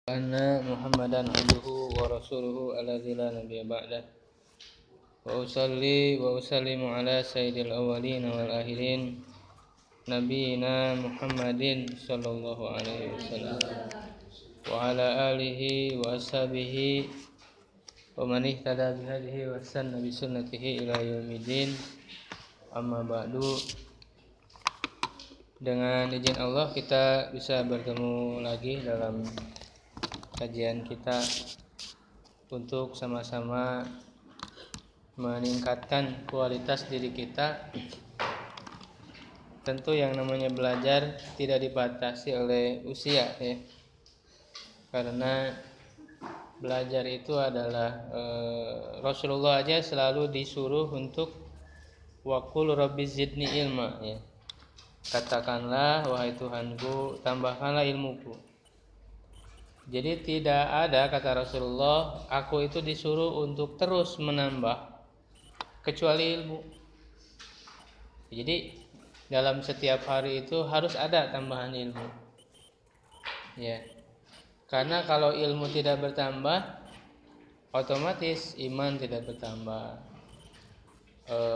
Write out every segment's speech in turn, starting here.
Anna Muhammadan abduhu wa rasuluhu alladzi la nabiyya ba'dah. Wa usalli wa usallimu ala sayyidil awwalin wal akhirin nabiyina Muhammadin sallallahu alaihi wasallam wa ala alihi wa ashabihi wa man ihtada bi hadihi wa sanna bi sunnatihi ila yaumiddin. Amma ba'du. Dengan izin Allah kita bisa bertemu lagi dalam kajian kita untuk sama-sama meningkatkan kualitas diri kita. Tentu yang namanya belajar tidak dibatasi oleh usia ya. Karena belajar itu adalah Rasulullah aja selalu disuruh untuk waqul rabbi zidni ilma ya. Katakanlah wahai Tuhanku, tambahkanlah ilmuku. Jadi tidak ada kata Rasulullah, aku itu disuruh untuk terus menambah kecuali ilmu. Jadi dalam setiap hari itu harus ada tambahan ilmu. Ya. Karena kalau ilmu tidak bertambah, otomatis iman tidak bertambah.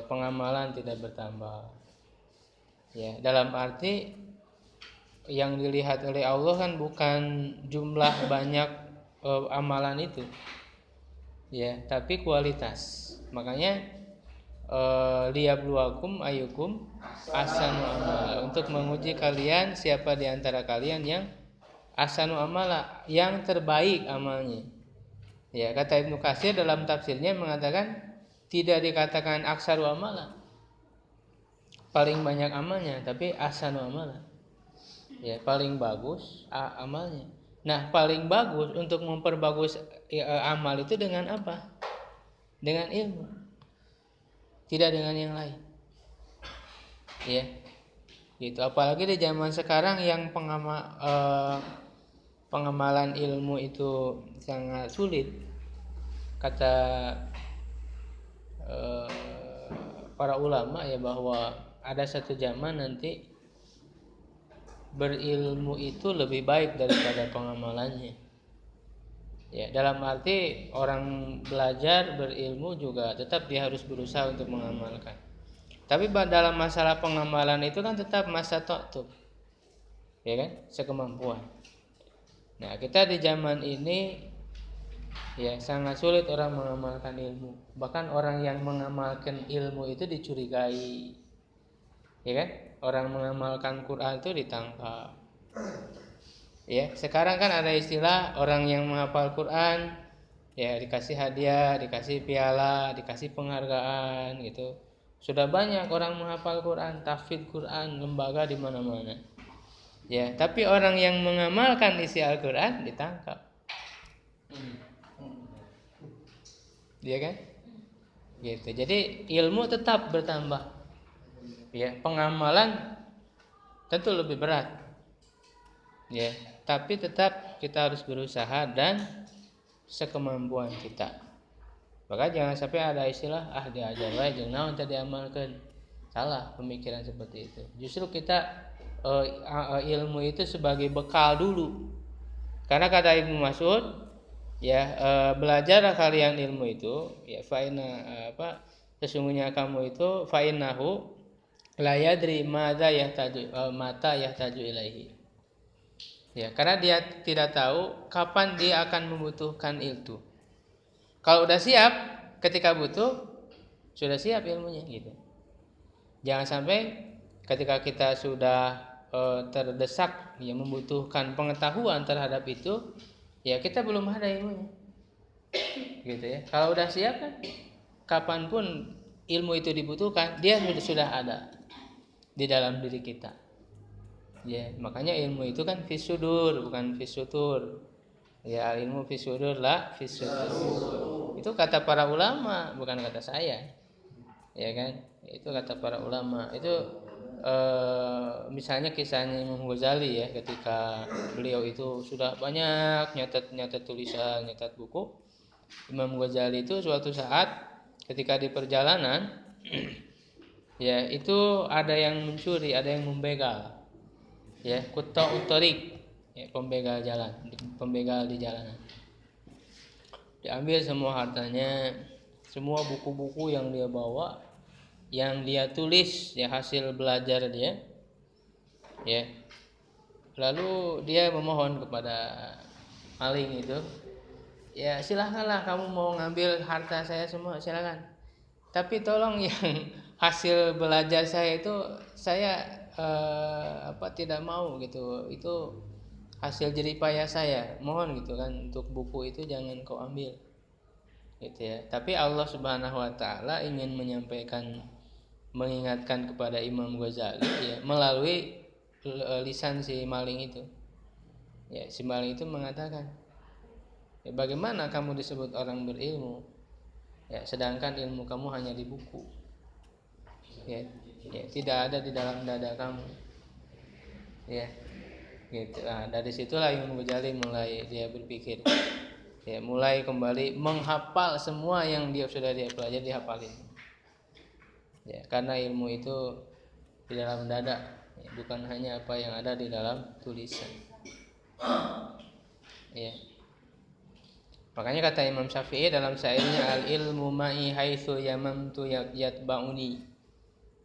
Pengamalan tidak bertambah. Ya, dalam arti yang dilihat oleh Allah kan bukan jumlah banyak amalan itu, ya, tapi kualitas. Makanya liyabluwakum ayyukum ahsanu amala, untuk menguji kalian siapa di antara kalian yang ahsanu amala, yang terbaik amalnya. Ya, kata Ibnu Katsir dalam tafsirnya mengatakan tidak dikatakan aksaru amala, paling banyak amalnya, tapi ahsanu amala. Ya, paling bagus amalnya. Nah, paling bagus untuk memperbagus amal itu dengan apa? Dengan ilmu. Tidak dengan yang lain. Ya. Gitu. Apalagi di zaman sekarang yang pengamalan ilmu itu sangat sulit. Kata para ulama ya, bahwa ada satu zaman nanti berilmu itu lebih baik daripada pengamalannya. Ya, dalam arti orang belajar berilmu juga tetap dia harus berusaha untuk mengamalkan. Tapi dalam masalah pengamalan itu kan tetap masa ta'tub. Ya kan? Sekemampuan. Nah, kita di zaman ini ya sangat sulit orang mengamalkan ilmu. Bahkan orang yang mengamalkan ilmu itu dicurigai. Ya kan? Orang mengamalkan Quran itu ditangkap. Ya, sekarang kan ada istilah orang yang menghafal Quran ya dikasih hadiah, dikasih piala, dikasih penghargaan gitu. Sudah banyak orang menghafal Quran, tahfidz Quran, lembaga di mana-mana. Ya, tapi orang yang mengamalkan isi Al-Quran ditangkap. Iya kan? Gitu. Jadi ilmu tetap bertambah. Ya, pengamalan tentu lebih berat. Ya, tapi tetap kita harus berusaha dan sekemampuan kita. Maka jangan sampai ada istilah diajar wae jeung naon teh diamalkeun. Salah pemikiran seperti itu. Justru kita ilmu itu sebagai bekal dulu. Karena kata Ibnu Mas'ud, ya, belajarlah kalian ilmu itu, ya sesungguhnya kamu itu fa innahu la yadri mata yahtaju ilaihi. Ya, karena dia tidak tahu kapan dia akan membutuhkan itu. Kalau udah siap, ketika butuh sudah siap ilmunya gitu. Jangan sampai ketika kita sudah terdesak ya membutuhkan pengetahuan terhadap itu, ya kita belum ada ilmunya. Gitu ya. Kalau udah siap kan kapanpun ilmu itu dibutuhkan, dia sudah ada di dalam diri kita. Ya, makanya ilmu itu kan fisudur bukan fisutur. Ya, ilmu fisudur la fisutur. Itu kata para ulama, bukan kata saya. Ya kan? Itu kata para ulama. Itu misalnya kisahnya Imam Ghazali ya, ketika beliau itu sudah banyak nyatet tulisan, nyatet buku. Imam Ghazali itu suatu saat ketika di perjalanan ya, itu ada yang mencuri, ada yang membegal. Ya, qutta uttarik. ya, pembegal di jalanan. Diambil semua hartanya, semua buku-buku yang dia bawa, yang dia tulis, ya hasil belajar dia, ya. Lalu dia memohon kepada maling itu, ya silahkanlah kamu mau ngambil harta saya semua, silakan. Tapi tolong yang hasil belajar saya itu saya tidak mau gitu. Itu hasil jeripaya saya. Mohon gitu kan, untuk buku itu jangan kau ambil. Gitu ya. Tapi Allah Subhanahu wa taala ingin mengingatkan kepada Imam Ghazali ya, melalui lisan si maling itu. Ya, si maling itu mengatakan, ya, bagaimana kamu disebut orang berilmu, ya, sedangkan ilmu kamu hanya di buku, ya, tidak ada di dalam dada kamu, ya, gitu. Nah, dari situlah Imam Ghazali mulai dia berpikir, ya, mulai kembali menghafal semua yang dia pelajari, dihafalin, ya, karena ilmu itu di dalam dada, ya, bukan hanya apa yang ada di dalam tulisan, ya. Makanya kata Imam Syafi'i dalam syairnya, al ilmu ma'i haitsu yamamtu yatba'uni.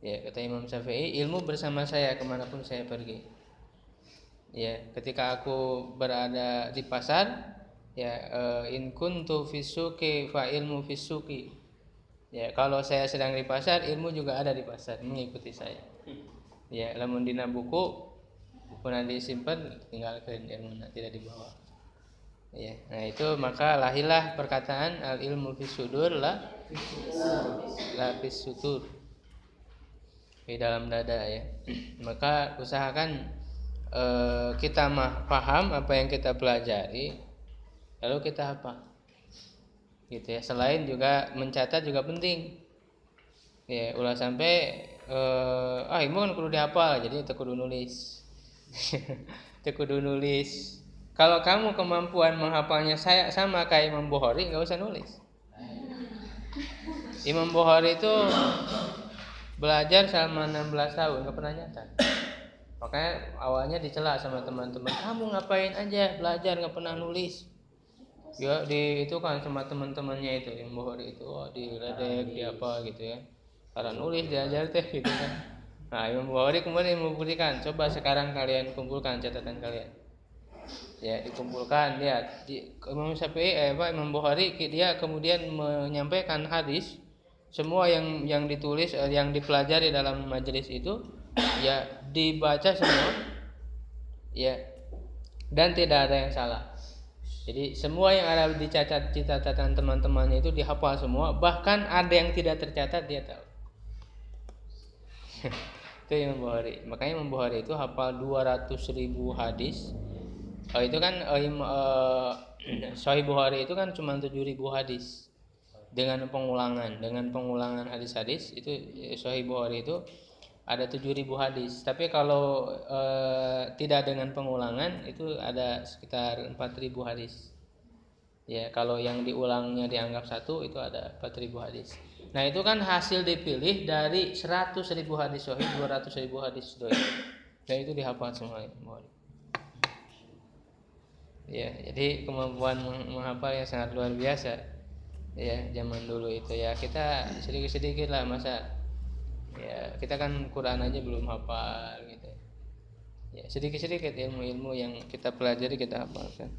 Ya, kata Imam Syafi'i, ilmu bersama saya kemanapun saya pergi. Ya, ketika aku berada di pasar, ya, in kuntu fisuki fa ilmu fisuki. Ya, kalau saya sedang di pasar, ilmu juga ada di pasar, mengikuti saya. Ya, lamun dina buku pun disimpan, tinggalkan ilmu tidak dibawa. Ya, nah itu maka lahirlah perkataan al ilmu fis sudur la fis sutur, di dalam dada, ya. Maka usahakan kita paham apa yang kita pelajari, lalu kita hafal, gitu ya. Selain juga mencatat juga penting, ya. Ulah sampai ilmu kan kudu dihafal, jadi teu kudu nulis. Teu kudu nulis. Kalau kamu kemampuan menghafalnya sama kayak Imam Bukhari, nggak usah nulis. Imam Bukhari itu belajar selama 16 tahun, nggak pernah nyatat. Makanya awalnya dicela sama teman-teman, kamu ngapain aja belajar nggak pernah nulis. Ya itu kan sama teman-temannya itu Imam Bukhari itu, diledek, di apa gitu ya. Karena nulis diajar teh gitu kan. Nah, Imam Bukhari kemudian membuktikan, coba sekarang kalian kumpulkan catatan kalian. Ya, dikumpulkan, lihat Imam Syafi'i Imam Bukhari dia kemudian menyampaikan hadis semua yang ditulis, yang dipelajari dalam majelis itu, ya dibaca semua, ya, dan tidak ada yang salah. Jadi semua yang ada di catatan teman-temannya itu dihafal semua, bahkan ada yang tidak tercatat dia tahu. Itu Imam Bukhari. Makanya Imam Bukhari itu hafal 200.000 hadis. Itu kan Sahih Bukhari itu kan cuma 7.000 hadis dengan pengulangan hadis-hadis. Itu Sahih Bukhari itu ada 7.000 hadis. Tapi kalau tidak dengan pengulangan itu ada sekitar 4.000 hadis. Ya, kalau yang diulangnya dianggap satu itu ada 4.000 hadis. Nah, itu kan hasil dipilih dari 100.000 hadis sahih, 200.000 hadis dhaif. Dan itu dihafal semua. Ya, jadi kemampuan menghafal yang sangat luar biasa. Ya, zaman dulu itu ya kita sedikit-sedikit lah, masa ya kita kan Quran aja belum hafal gitu. Ya, sedikit-sedikit ilmu-ilmu yang kita pelajari kita hafalkan.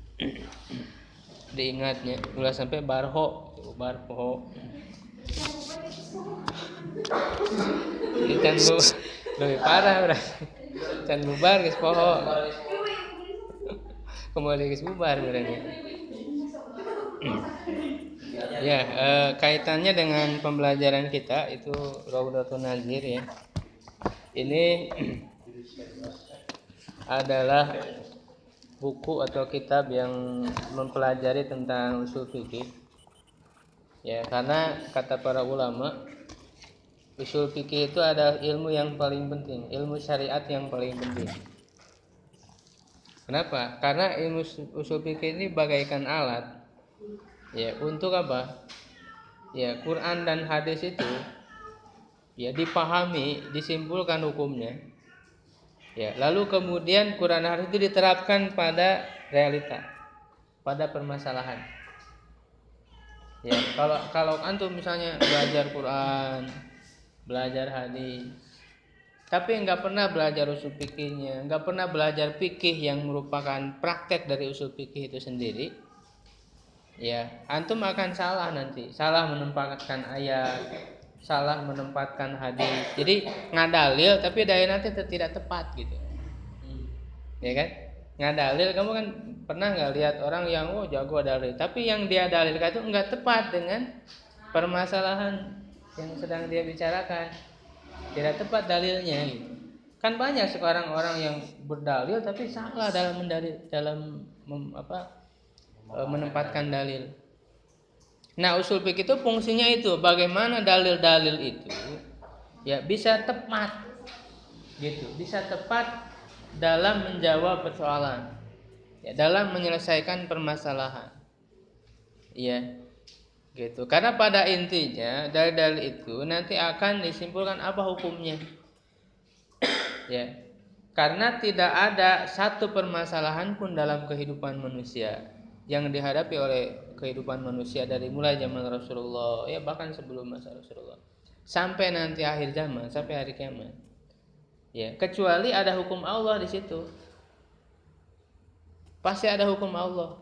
Diingatnya, ulah sampai barho. Ikan lu lebih parah berarti. Can bubar geus poho. Kembali ke bubar berarti. Ya, kaitannya dengan pembelajaran kita itu Raudatun Nazir, ya. Ini adalah buku atau kitab yang mempelajari tentang usul fikih. Ya, karena kata para ulama, usul fikih itu adalah ilmu yang paling penting, ilmu syariat yang paling penting. Kenapa? Karena ilmu usul fikih ini bagaikan alat, ya, untuk apa? Ya, Quran dan hadis itu ya dipahami, disimpulkan hukumnya. Ya, lalu kemudian Quran hadis itu diterapkan pada realita, pada permasalahan. Ya, kalau antum misalnya belajar Quran, belajar hadis, tapi nggak pernah belajar usul fikihnya, nggak pernah belajar fikih yang merupakan praktek dari usul fikih itu sendiri, ya antum akan salah nanti, salah menempatkan ayat, salah menempatkan hadis. Jadi ngadalil tapi dalil nanti tidak tepat gitu. Ya kan? Ngadalil, kamu kan pernah nggak lihat orang yang jago dalil, tapi yang dia dalilkan itu nggak tepat dengan permasalahan yang sedang dia bicarakan, tidak tepat dalilnya gitu. Kan banyak sekarang orang yang berdalil tapi salah dalam menempatkan dalil. Nah, usul fikih itu fungsinya itu bagaimana dalil-dalil itu ya bisa tepat gitu, bisa tepat dalam menjawab persoalan, ya, dalam menyelesaikan permasalahan, ya, gitu. Karena pada intinya dalil-dalil itu nanti akan disimpulkan apa hukumnya, ya. Karena tidak ada satu permasalahan pun dalam kehidupan manusia yang dihadapi oleh kehidupan manusia dari mulai zaman Rasulullah, ya bahkan sebelum masa Rasulullah, sampai nanti akhir zaman, sampai hari kiamat. Ya, kecuali ada hukum Allah di situ. Pasti ada hukum Allah.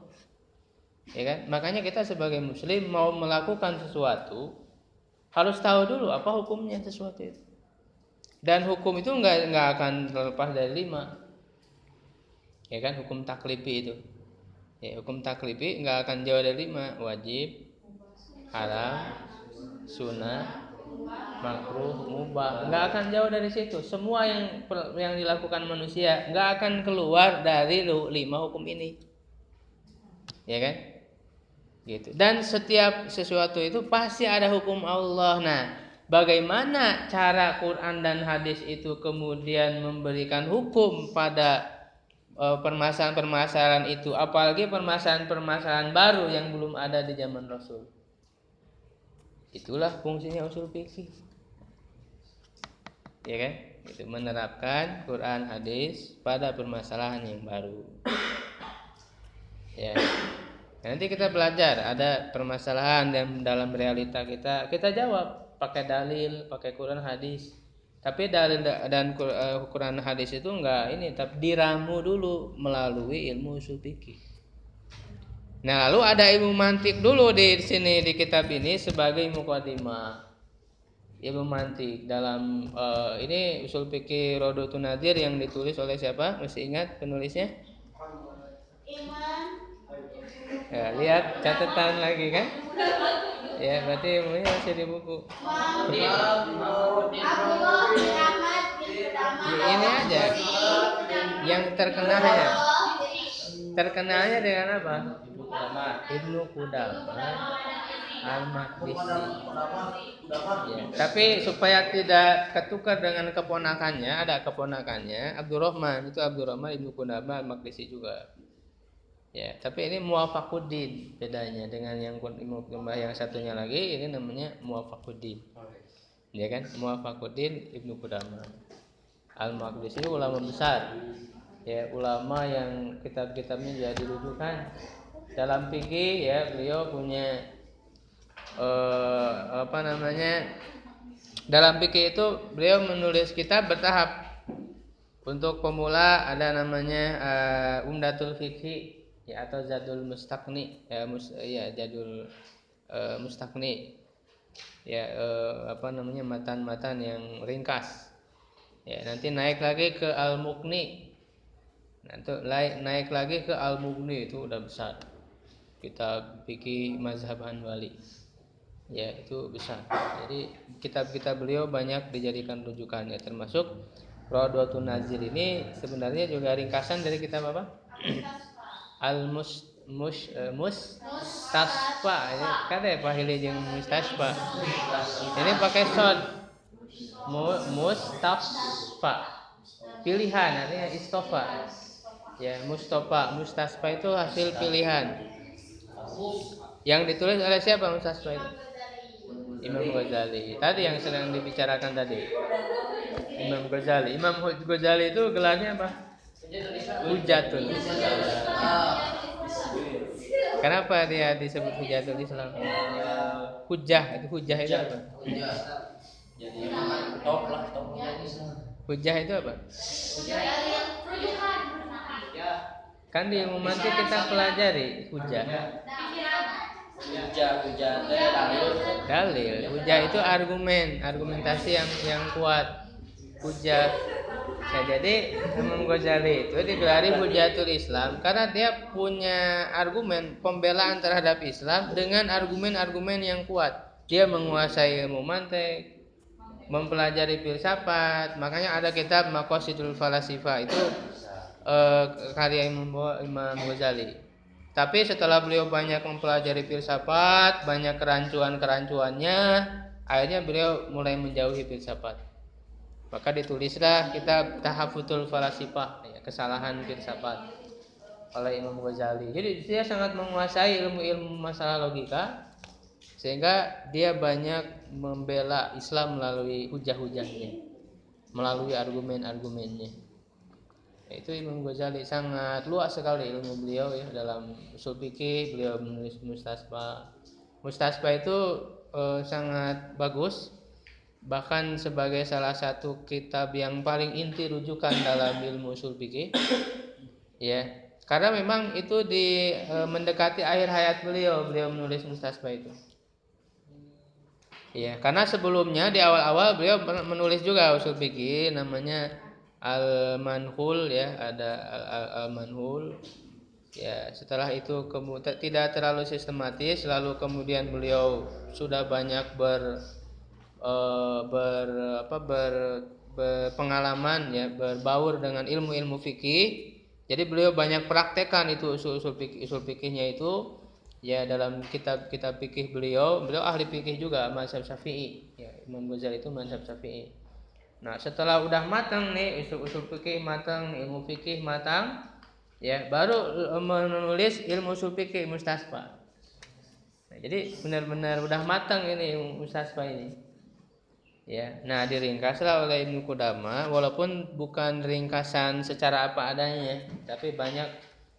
Ya kan? Makanya kita sebagai muslim mau melakukan sesuatu harus tahu dulu apa hukumnya sesuatu itu. Dan hukum itu enggak akan terlepas dari 5. Ya kan? Hukum taklifi itu. Ya, hukum taklifi enggak akan jauh dari 5. Wajib, haram, sunnah, makruh, mubah, nggak akan jauh dari situ. Semua yang dilakukan manusia nggak akan keluar dari 5 hukum ini, ya kan? Gitu. Dan setiap sesuatu itu pasti ada hukum Allah. Nah, bagaimana cara Quran dan hadis itu kemudian memberikan hukum pada permasalahan-permasalahan itu, apalagi permasalahan-permasalahan baru yang belum ada di zaman Rasul. Itulah fungsinya usul fikih, ya kan? Itu menerapkan Quran hadis pada permasalahan yang baru. Ya. Nanti kita belajar ada permasalahan dan dalam realita kita jawab pakai dalil, pakai Quran hadis. Tapi dalil dan Quran hadis itu enggak tapi diramu dulu melalui ilmu usul fikih. Nah, lalu ada ilmu mantik dulu di sini di kitab ini sebagai mukadimah. Ilmu mantik dalam ini usul fikih Rodotul Nadir yang ditulis oleh siapa? Masih ingat penulisnya? Ya, lihat catatan lagi kan? Ya, berarti ilmunya masih di buku. Ini aja yang terkenalnya. Terkenalnya dengan apa? Ibnu Qudamah Al-Maqdisi. Ya, tapi supaya tidak ketukar dengan keponakannya, ada keponakannya Abdurrahman Ibnu Qudamah Al-Maqdisi juga. Ya, tapi ini Muwafaquddin bedanya dengan yang Ibnu Qudamah yang satunya lagi, ini namanya Muwafaquddin. Ya kan? Muwafaquddin Ibnu Qudamah Al-Maqdisi ulama besar. Ya, ulama yang kitab-kitabnya jadi rujukan dalam fikih, ya. Beliau punya dalam fikih itu beliau menulis kitab bertahap. Untuk pemula ada namanya Umdatul Fiqhi, ya, atau Zadul Mustaqni, Zadul Mustaqni, ya, matan-matan yang ringkas. Ya, nanti naik lagi ke Al-Muqni. Nanti naik lagi ke Al-Mughni, itu udah besar. Kitab fikih mazhab Hanbali. Ya, itu besar. Jadi kitab-kitab beliau banyak dijadikan rujukannya, termasuk Rawdatul Nazir ini sebenarnya juga ringkasan dari kitab apa? Mustasfa. Ini kan ya Pak Hili jeung Mustasfa. Ini pakai short. Mustasfa. Pilihan, artinya istofa. Ya, Mustasfa itu hasil pilihan. Yang ditulis oleh siapa Mustasfa itu? Imam Ghazali. Tadi yang sedang dibicarakan tadi. Imam Ghazali. Imam Ghazali itu gelarnya apa? Hujatul Islam. Kenapa dia disebut Hujatul Islam? Hujah itu apa? Jadi top lah. Hujah itu apa? Kan di ilmu mantik kita pelajari hujah. Dalil. Hujah itu argumentasi yang kuat. Hujah. Nah, jadi Imam Ghazali itu digelari Hujatul Islam karena dia punya argumen pembelaan terhadap Islam dengan argumen-argumen yang kuat. Dia menguasai ilmu mantik, mempelajari filsafat. Makanya ada kitab Maqasidul Falasifah itu karya Imam Ghazali. Tapi setelah beliau banyak mempelajari filsafat, banyak kerancuan-kerancuannya, akhirnya beliau mulai menjauhi filsafat. Maka ditulislah kitab Tahaffutul Falasifah, kesalahan filsafat oleh Imam Ghazali. Jadi dia sangat menguasai ilmu-ilmu masalah logika, sehingga dia banyak membela Islam melalui hujah-hujahnya, melalui argumen-argumennya. Itu Imam Ghazali sangat luas sekali ilmu beliau ya. Dalam usul fikih beliau menulis Mustasfa. Mustasfa itu sangat bagus, bahkan sebagai salah satu kitab yang paling inti rujukan dalam ilmu usul fikih. Ya, karena memang itu mendekati akhir hayat beliau menulis Mustasfa itu. Ya, karena sebelumnya di awal-awal beliau menulis juga usul fikih namanya Al-Manhul ya, ada Al-Manhul. Ya, setelah itu tidak terlalu sistematis, lalu kemudian beliau sudah banyak berpengalaman ya, berbaur dengan ilmu-ilmu fikih. Jadi beliau banyak praktekkan itu usul fikihnya itu ya dalam kitab-kitab fikih beliau ahli fikih juga mazhab Syafi'i. Ya, Imam Ghazali itu mazhab Syafi'i. Nah, setelah udah matang nih usul fikih matang, ilmu fikih matang, ya baru menulis ilmu usul fikih Mustasfa. Nah, jadi benar-benar udah matang ini ilmu Mustasfa ini. Ya, nah diringkaslah oleh Ibnu Qudamah, walaupun bukan ringkasan secara apa adanya, tapi banyak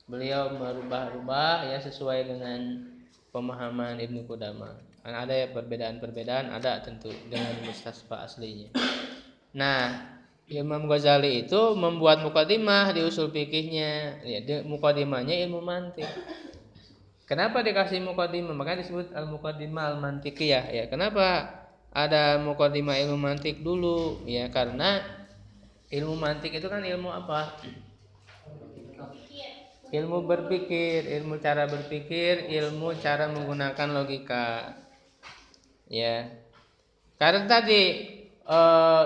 beliau merubah-rubah ya sesuai dengan pemahaman Ibnu Qudamah. Kan ada ya perbedaan-perbedaan, ada tentu dengan Mustasfa aslinya. Nah, Imam Ghazali itu membuat mukadimah di usul fikihnya, ya, mukadimahnya ilmu mantik. Kenapa dikasih mukadimah? Makanya disebut al-mukadimah al-mantikiyah ya. Kenapa ada mukadimah ilmu mantik dulu? Ya karena ilmu mantik itu kan ilmu apa? Ilmu berpikir, ilmu cara berpikir, ilmu cara menggunakan logika. Ya. Karena tadi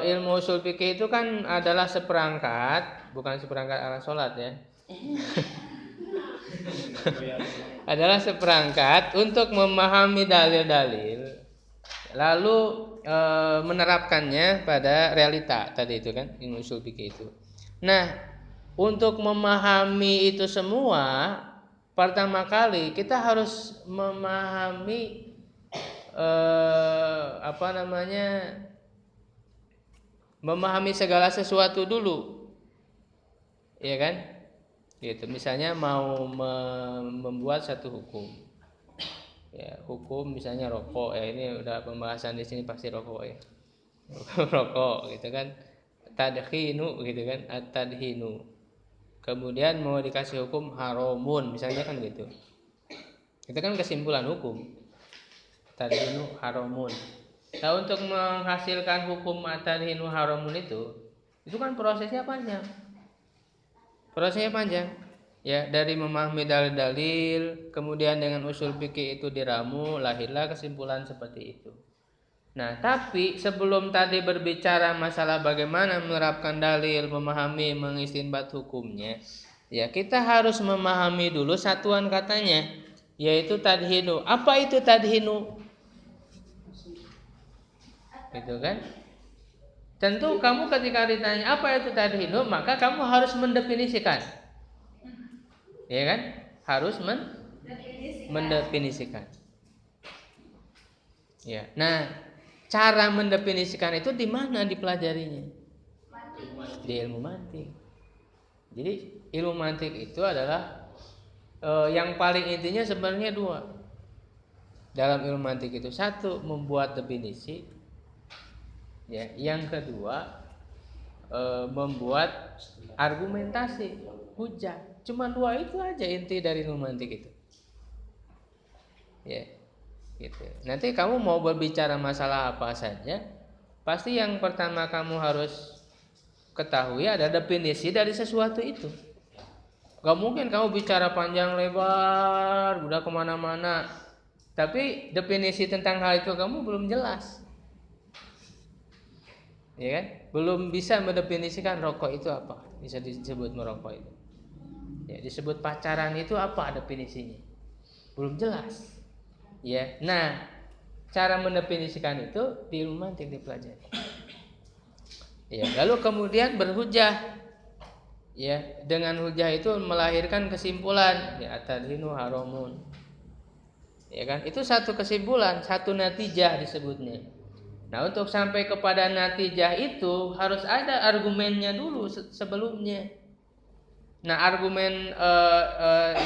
ilmu usul fikih itu kan adalah seperangkat, bukan seperangkat alat sholat ya. Adalah seperangkat untuk memahami dalil-dalil, lalu menerapkannya pada realita tadi itu kan ilmu usul fikih itu. Nah, untuk memahami itu semua, pertama kali kita harus memahami memahami segala sesuatu dulu, ya kan? Gitu. Misalnya mau membuat satu hukum. Ya, hukum misalnya rokok ya, ini udah pembahasan di sini pasti rokok ya. Rokok gitu kan. Tadhinu gitu kan, at-tadhinu. Kemudian mau dikasih hukum haramun misalnya kan gitu. Itu kan kesimpulan hukum. Tadhinu haramun. Nah, untuk menghasilkan hukum at-tadhinu haramun itu kan prosesnya panjang. Ya, dari memahami dalil-dalil, kemudian dengan usul fikih itu diramu, lahirlah kesimpulan seperti itu. Nah, tapi sebelum tadi berbicara masalah bagaimana menerapkan dalil, memahami, mengistinbat hukumnya, ya kita harus memahami dulu satuan katanya, yaitu tadhinu. Apa itu tadhinu? Gitu kan? Tentu kamu ketika ditanya apa itu tadhinu, maka kamu harus mendefinisikan. Ya kan? Harus mendefinisikan. Ya. Nah, cara mendefinisikan itu di mana dipelajarinya? Di ilmu mantik. Jadi ilmu mantik itu adalah yang paling intinya sebenarnya dua dalam ilmu mantik itu. Satu, membuat definisi, ya. Yang kedua, membuat argumentasi, hujah. Cuma dua itu aja inti dari ilmu mantik itu, ya, gitu. Nanti kamu mau berbicara masalah apa saja, pasti yang pertama kamu harus ketahui ada definisi dari sesuatu itu. Gak mungkin kamu bicara panjang lebar, udah kemana-mana, tapi definisi tentang hal itu kamu belum jelas, ya kan? Belum bisa mendefinisikan rokok itu apa, bisa disebut merokok itu, ya. Disebut pacaran itu apa definisinya, belum jelas, ya. Nah, cara mendefinisikan itu di ilmu mantik dipelajari. Ya, lalu kemudian berhujah, ya. Dengan hujah itu melahirkan kesimpulan, ya, atadhinu haramun, ya kan? Itu satu kesimpulan, satu natijah disebutnya. Nah, untuk sampai kepada natijah itu harus ada argumennya dulu sebelumnya. Nah, argumen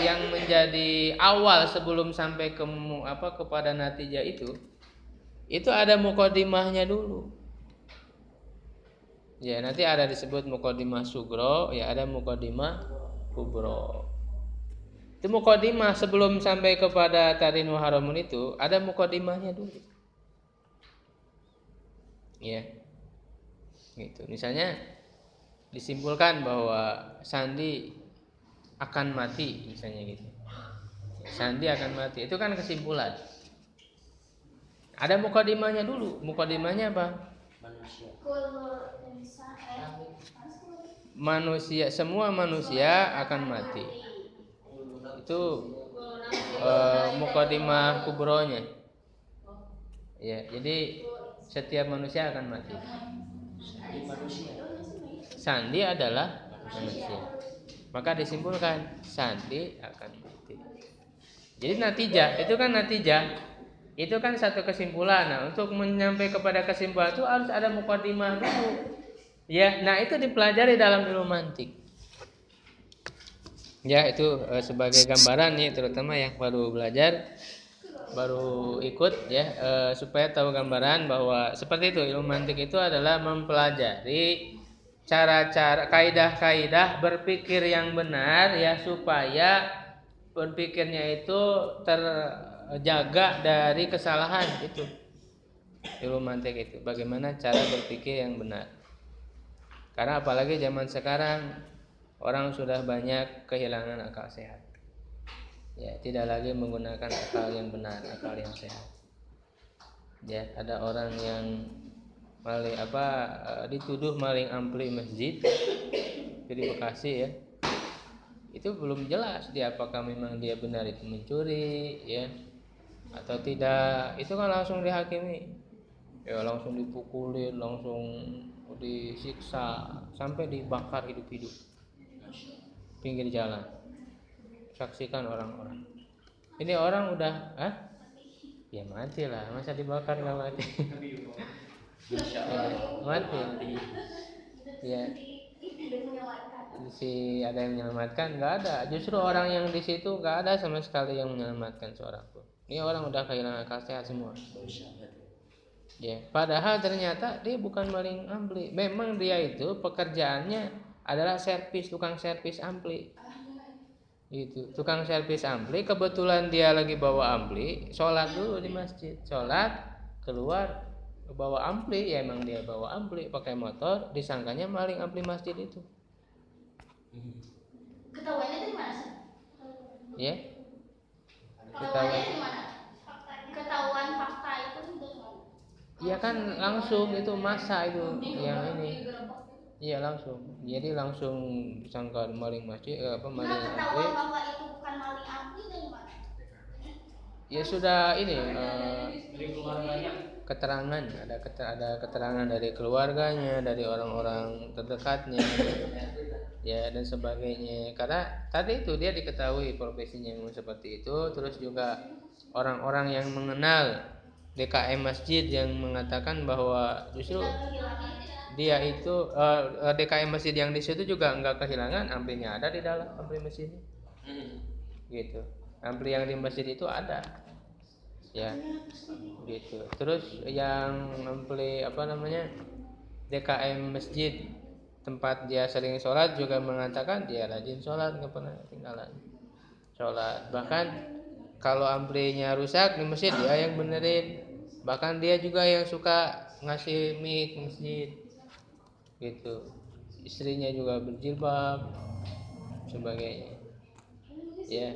yang menjadi awal sebelum sampai kepada natijah itu ada muqaddimahnya dulu. Ya, nanti ada disebut muqaddimah sugro, ya, ada muqaddimah kubro. Itu muqaddimah sebelum sampai kepada tarinu haramun itu ada muqaddimahnya dulu. Ya. Gitu. Misalnya disimpulkan bahwa Sandi akan mati, misalnya gitu. Sandi akan mati. Itu kan kesimpulan. Ada muqaddimahnya dulu. Muqaddimahnya apa? Manusia, semua manusia akan mati. Itu muqaddimah kubronya. Ya, jadi setiap manusia akan mati. Sandi adalah manusia. Maka disimpulkan Sandi akan mati. Jadi natijah, itu kan natijah. Itu kan satu kesimpulan. Nah, untuk menyampaikan kepada kesimpulan itu harus ada muqaddimah dulu. Ya, nah itu dipelajari dalam ilmu mantik. Ya, itu sebagai gambaran nih, terutama yang baru belajar, baru ikut, ya, supaya tahu gambaran bahwa seperti itu. Ilmu mantik itu adalah mempelajari cara-cara, kaidah-kaidah berpikir yang benar, ya, supaya berpikirnya itu terjaga dari kesalahan. Itu ilmu mantik itu, bagaimana cara berpikir yang benar. Karena apalagi zaman sekarang orang sudah banyak kehilangan akal sehat. Ya, tidak lagi menggunakan akal yang benar, akal yang sehat. Ya, ada orang yang maling dituduh maling ampli masjid di Bekasi, ya. Itu belum jelas dia apakah memang dia benar itu mencuri, ya, atau tidak. Itu kan langsung dihakimi. Ya, langsung dipukulin, langsung disiksa sampai dibakar hidup-hidup pinggir jalan. Saksikan orang-orang. Ini orang udah ya mati lah, masa dibakar nggak mati? Mati. Ya, ada yang menyelamatkan? Nggak ada. Justru orang yang di situ nggak ada sama sekali yang menyelamatkan seorang pun. Ini orang udah kehilangan akal sehat semua. Ya, padahal ternyata dia bukan maling ampli. Memang dia itu pekerjaannya adalah tukang servis ampli. Itu tukang servis ampli, kebetulan dia lagi bawa ampli, sholat dulu di masjid, sholat, keluar bawa ampli, ya emang dia bawa ampli pakai motor, disangkanya maling ampli masjid itu. Ketahuannya dari mana sih? Ya? Ketahuannya dari mana? Ketahuan fakta itu dari mana? Iya kan langsung itu masa itu yang ini. Iya langsung. Jadi langsung disangka maling masjid maling ampli. Ketahuan bahwa itu bukan maling ampli dari mana? Ya sudah ini keterangan, ada keterangan dari keluarganya, dari orang-orang terdekatnya, ya, dan sebagainya. Karena tadi itu dia diketahui profesinya memang seperti itu, terus juga orang-orang yang mengenal DKM masjid yang mengatakan bahwa justru dia itu DKM masjid yang di situ juga nggak kehilangan, amplinya ada di dalam ampli masjid. Gitu. Ampli yang di masjid itu ada. Ya. Gitu. Terus yang ampli DKM masjid tempat dia sering sholat juga mengatakan dia rajin sholat, nggak pernah ketinggalan sholat. Bahkan kalau amplinya rusak di masjid dia yang benerin. Bahkan dia juga yang suka ngasih mic masjid. Gitu. Istrinya juga berjilbab sebagainya. Ya.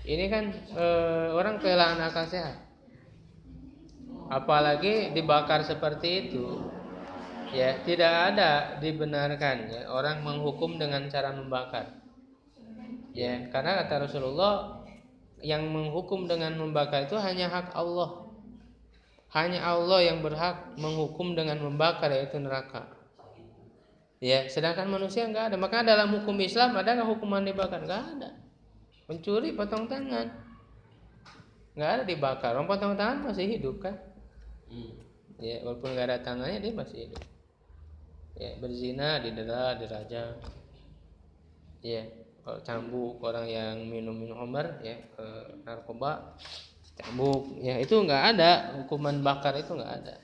Ini kan orang kehilangan akal sehat. Apalagi dibakar seperti itu. Ya, tidak ada dibenarkannya orang menghukum dengan cara membakar. Ya, karena kata Rasulullah yang menghukum dengan membakar itu hanya hak Allah. Hanya Allah yang berhak menghukum dengan membakar, yaitu neraka. Ya, sedangkan manusia enggak ada. Maka dalam hukum Islam ada enggak hukuman dibakar? Enggak ada. Pencuri potong tangan. Enggak ada dibakar. Orang potong tangan masih hidup kan? Ya, walaupun enggak ada tangannya dia masih hidup. Ya, berzina didera, dirajam. Ya, cambuk orang yang minum khamr, ya, narkoba, cambuk. Ya, itu enggak ada hukuman bakar, itu enggak ada.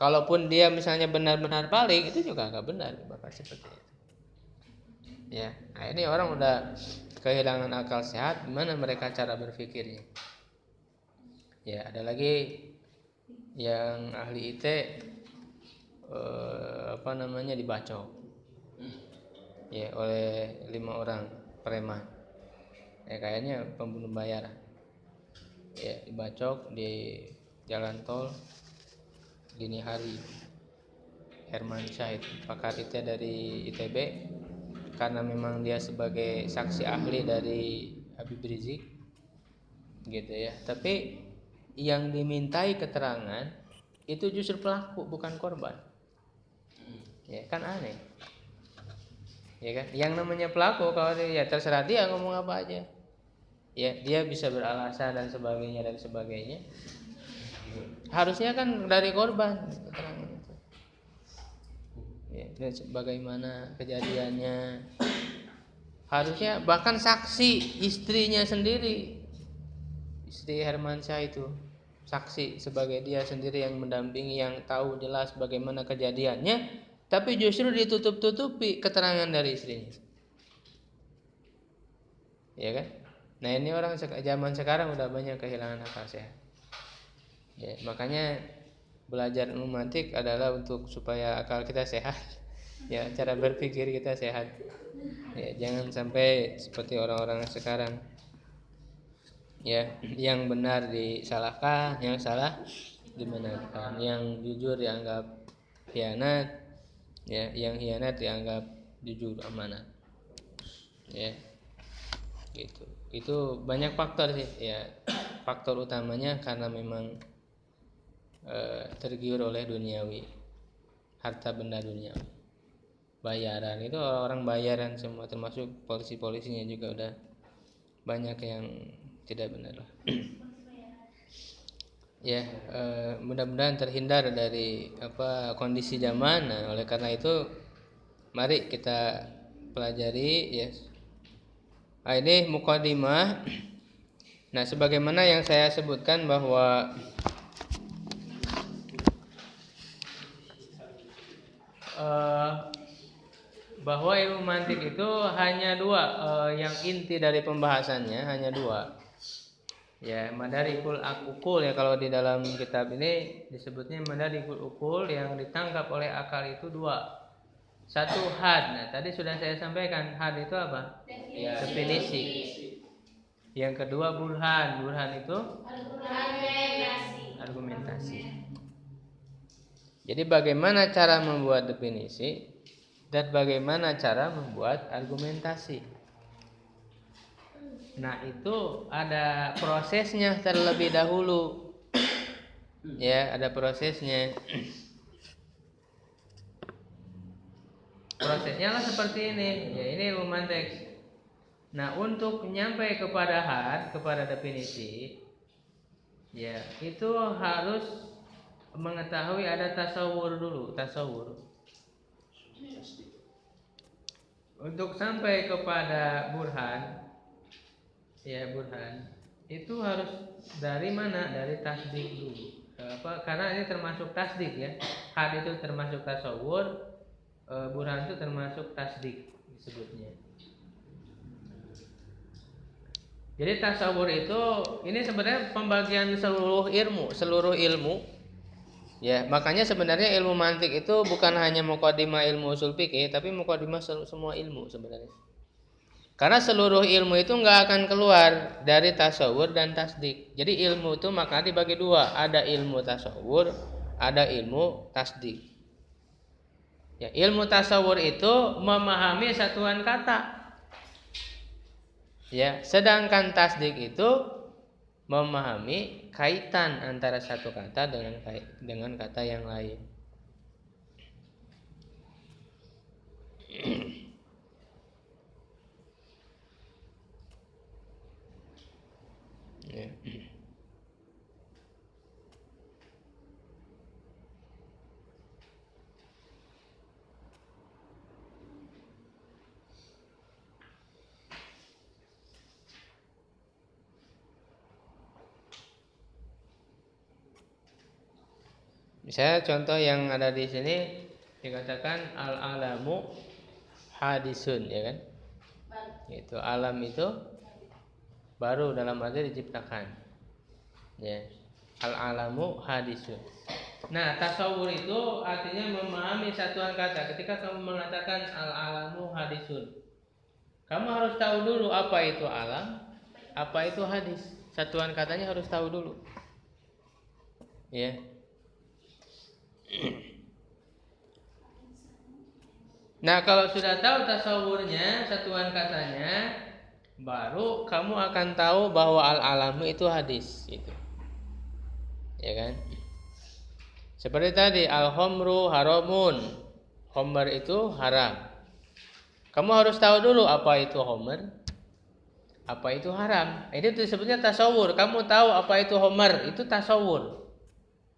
Kalaupun dia misalnya benar-benar paling, itu juga enggak benar bakar seperti itu. Ya, nah ini orang udah kehilangan akal sehat, gimana mereka cara berpikirnya? Ya, ada lagi yang ahli IT dibacok ya oleh 5 orang preman. Ya kayaknya pembunuh bayaran. Ya, dibacok di jalan tol dini hari. Herman Syahid, pakar IT dari ITB, karena memang dia sebagai saksi ahli dari Habib Rizik gitu ya. Tapi yang dimintai keterangan itu justru pelaku, bukan korban. Ya kan aneh. Ya kan? Yang namanya pelaku kalau dia terserah dia ngomong apa aja. Ya, dia bisa beralasan dan sebagainya. Harusnya kan dari korban keterangan itu. Ya, bagaimana kejadiannya. Harusnya bahkan saksi istrinya sendiri. Istri Herman Syah itu saksi sebagai dia sendiri yang mendampingi, yang tahu jelas bagaimana kejadiannya, tapi justru ditutup-tutupi keterangan dari istrinya. Ya kan? Nah, ini orang zaman sekarang udah banyak kehilangan akal sehat. Ya, makanya belajar ilmu mantik adalah untuk supaya akal kita sehat. Ya, cara berpikir kita sehat. Ya, jangan sampai seperti orang-orang sekarang. Ya, yang benar disalahkan, yang salah dibenarkan, yang jujur dianggap khianat, ya, yang khianat dianggap jujur amanah. Ya, gitu. Itu banyak faktor sih, ya. Faktor utamanya karena memang tergiur oleh duniawi, harta benda duniawi. Bayaran itu orang bayaran semua, termasuk polisi-polisinya juga udah banyak yang tidak benar lah. Ya, mudah-mudahan terhindar dari kondisi zaman. Nah, oleh karena itu mari kita pelajari ya. Nah, ini mukadimah. Nah, sebagaimana yang saya sebutkan bahwa ilmu mantik itu hanya 2, yang inti dari pembahasannya hanya 2. Ya, madarikul ukul ya, kalau di dalam kitab ini disebutnya madarikul ukul, yang ditangkap oleh akal itu 2. Satu had. Nah, tadi sudah saya sampaikan, had itu apa? Definisi. Yang kedua burhan. Burhan itu argumentasi. Jadi bagaimana cara membuat definisi dan bagaimana cara membuat argumentasi. Nah, itu ada prosesnya terlebih dahulu. Ya, ada prosesnya. Prosesnya lah seperti ini. Ya, ini ilmu mantik. Nah, untuk nyampe kepada had, kepada definisi, ya, itu harus mengetahui ada tasawur dulu, tasawur. Untuk sampai kepada burhan, ya burhan, itu harus dari mana? Dari tasdik dulu. Karena ini termasuk tasdik ya. Had itu termasuk tasawur, burhan itu termasuk tasdik disebutnya. Jadi tasawur itu ini sebenarnya pembagian seluruh ilmu. Ya, makanya sebenarnya ilmu mantik itu bukan hanya mukadimah ilmu usul fikih, tapi mukadimah semua ilmu sebenarnya. Karena seluruh ilmu itu nggak akan keluar dari tasawur dan tasdik. Jadi ilmu itu maka dibagi dua, ada ilmu tasawur, ada ilmu tasdik. Ya, ilmu tasawur itu memahami satuan kata. Ya, sedangkan tasdik itu memahami kaitan antara satu kata dengan kata yang lain. Ya. Misalnya contoh yang ada di sini dikatakan al-alamu hadisun, ya kan? Itu alam itu baru dalam arti diciptakan. Ya. Al-alamu hadisun. Nah, tasawur itu artinya memahami satuan kata. Ketika kamu mengatakan al-alamu hadisun, kamu harus tahu dulu apa itu alam, apa itu hadis. Satuan katanya harus tahu dulu. Ya. Nah, kalau sudah tahu tasawurnya, satuan katanya, baru kamu akan tahu bahwa al-alamu itu hadis, gitu. Ya kan? Seperti tadi, al-khamru haramun. Khamr itu haram. Kamu harus tahu dulu apa itu khamr, apa itu haram. Ini disebutnya tasawur. Kamu tahu apa itu khamr, itu tasawur.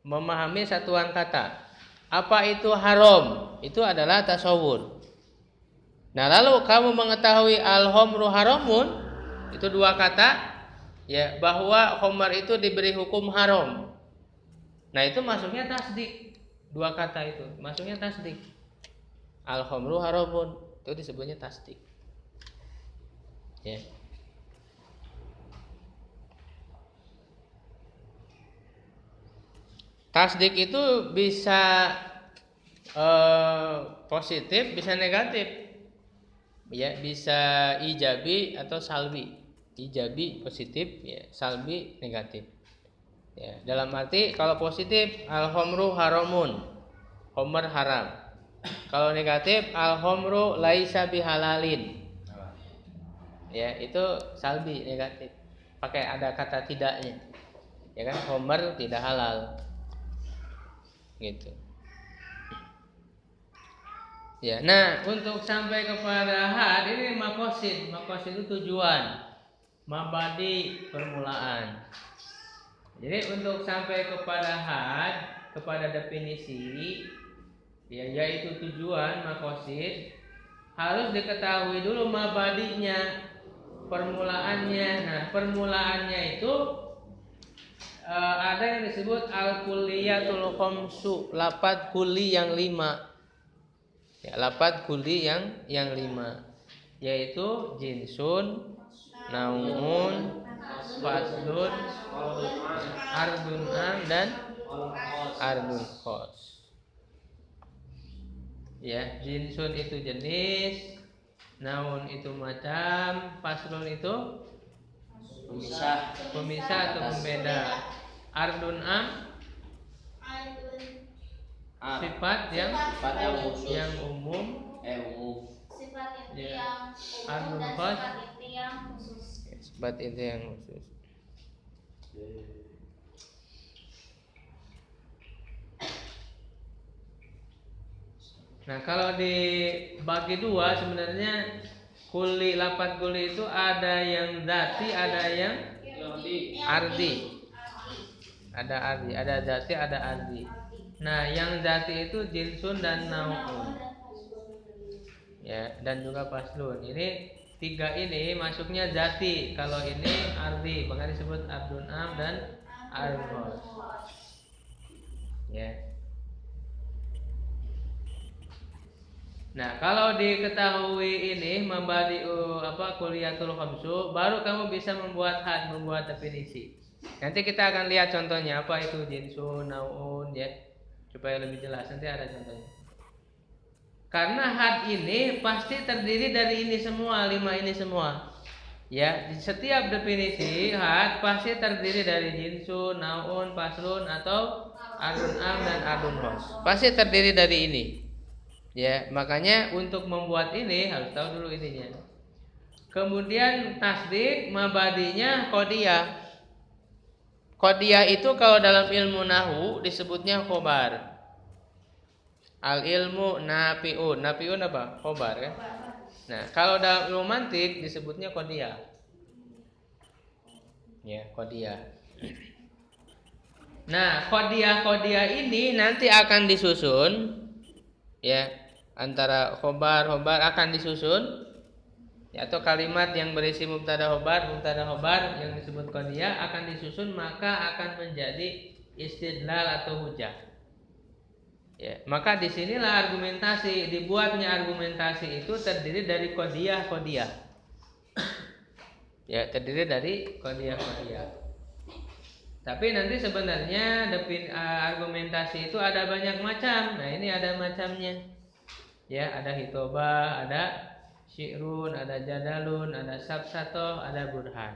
Memahami satuan kata. Apa itu haram? Itu adalah tasawur. Nah, lalu kamu mengetahui al-khamru haramun, itu dua kata, ya, bahwa khamr itu diberi hukum haram. Nah, itu masuknya tasdik. Dua kata itu masuknya tasdik. Al-khamru haramun, itu disebutnya tasdik. Ya. Tasdik itu bisa positif, bisa negatif. Ya, bisa ijabi atau salbi. Ijabi positif, ya, salbi negatif. Ya, dalam arti kalau positif al-khamru haramun. Khamr haram. Kalau negatif al-khamru laisa bihalalin. Ya, itu salbi negatif. Pakai ada kata tidaknya. Ya kan, khamr tidak halal. Gitu. Ya, nah untuk sampai kepada had ini maqasid. Maqasid itu tujuan, mabadi permulaan. Jadi untuk sampai kepada had, kepada definisi, ya, yaitu tujuan maqasid, harus diketahui dulu mabadinya, permulaannya. Nah, permulaannya itu ada yang disebut al-kulliyatul khamsu, lafadz kulli yang 5. Ya, lafadz kulli yang 5, yaitu jinsun, naumun, faslun, ardun am dan ardun khos. Ya, jinsun itu jenis, naun itu macam, faslun itu pemisah atau pembeda. Ardun am sifat yang khusus, yang umum. Sifat itu Ya. yang umum dan Khos. sifat itu yang khusus. Sifat itu yang khusus. Nah, kalau dibagi dua sebenarnya lafadz kulli itu ada yang dzati, ada yang ardi. Ada ardi, ada dzati, ada ardi. Nah, yang zati itu jinsun dan nau'un. Ya, dan juga faslun. Ini tiga ini masuknya zati. Kalau ini ardi, maka disebut ardun am dan ardun khos. Ya. Nah, kalau diketahui ini membadiu kuliatul khamsu, baru kamu bisa membuat had, membuat definisi. Nanti kita akan lihat contohnya apa itu jinsun, nau'un ya. Supaya lebih jelas nanti ada contohnya. Karena had ini pasti terdiri dari ini semua, 5 ini semua. Ya, di setiap definisi had pasti terdiri dari jinsun, nau'un, faslun atau ardun am dan ardun khos. Pasti terdiri dari ini. Ya, makanya untuk membuat ini harus tahu dulu ininya. Kemudian tasdik mabadinya qodiyah. Qodiyah itu kalau dalam ilmu nahu disebutnya khobar. Al ilmu nafiun. Nafiun apa? Khobar kan? Nah, kalau dalam ilmu mantik disebutnya qodiyah. Ya, qodiyah. Nah, qodiyah ini nanti akan disusun ya, antara khobar akan disusun ya, atau kalimat yang berisi mubtada khobar yang disebut qodiyah akan disusun, maka akan menjadi istidlal atau hujah. Ya, maka disinilah argumentasi, dibuatnya argumentasi itu terdiri dari qodiyah. Ya, terdiri dari qodiyah. Tapi nanti sebenarnya argumentasi itu ada banyak macam. Nah, ini ada macamnya. Ya, ada hitobah, ada syi'run, ada jadalun, ada sabsatoh, ada burhan.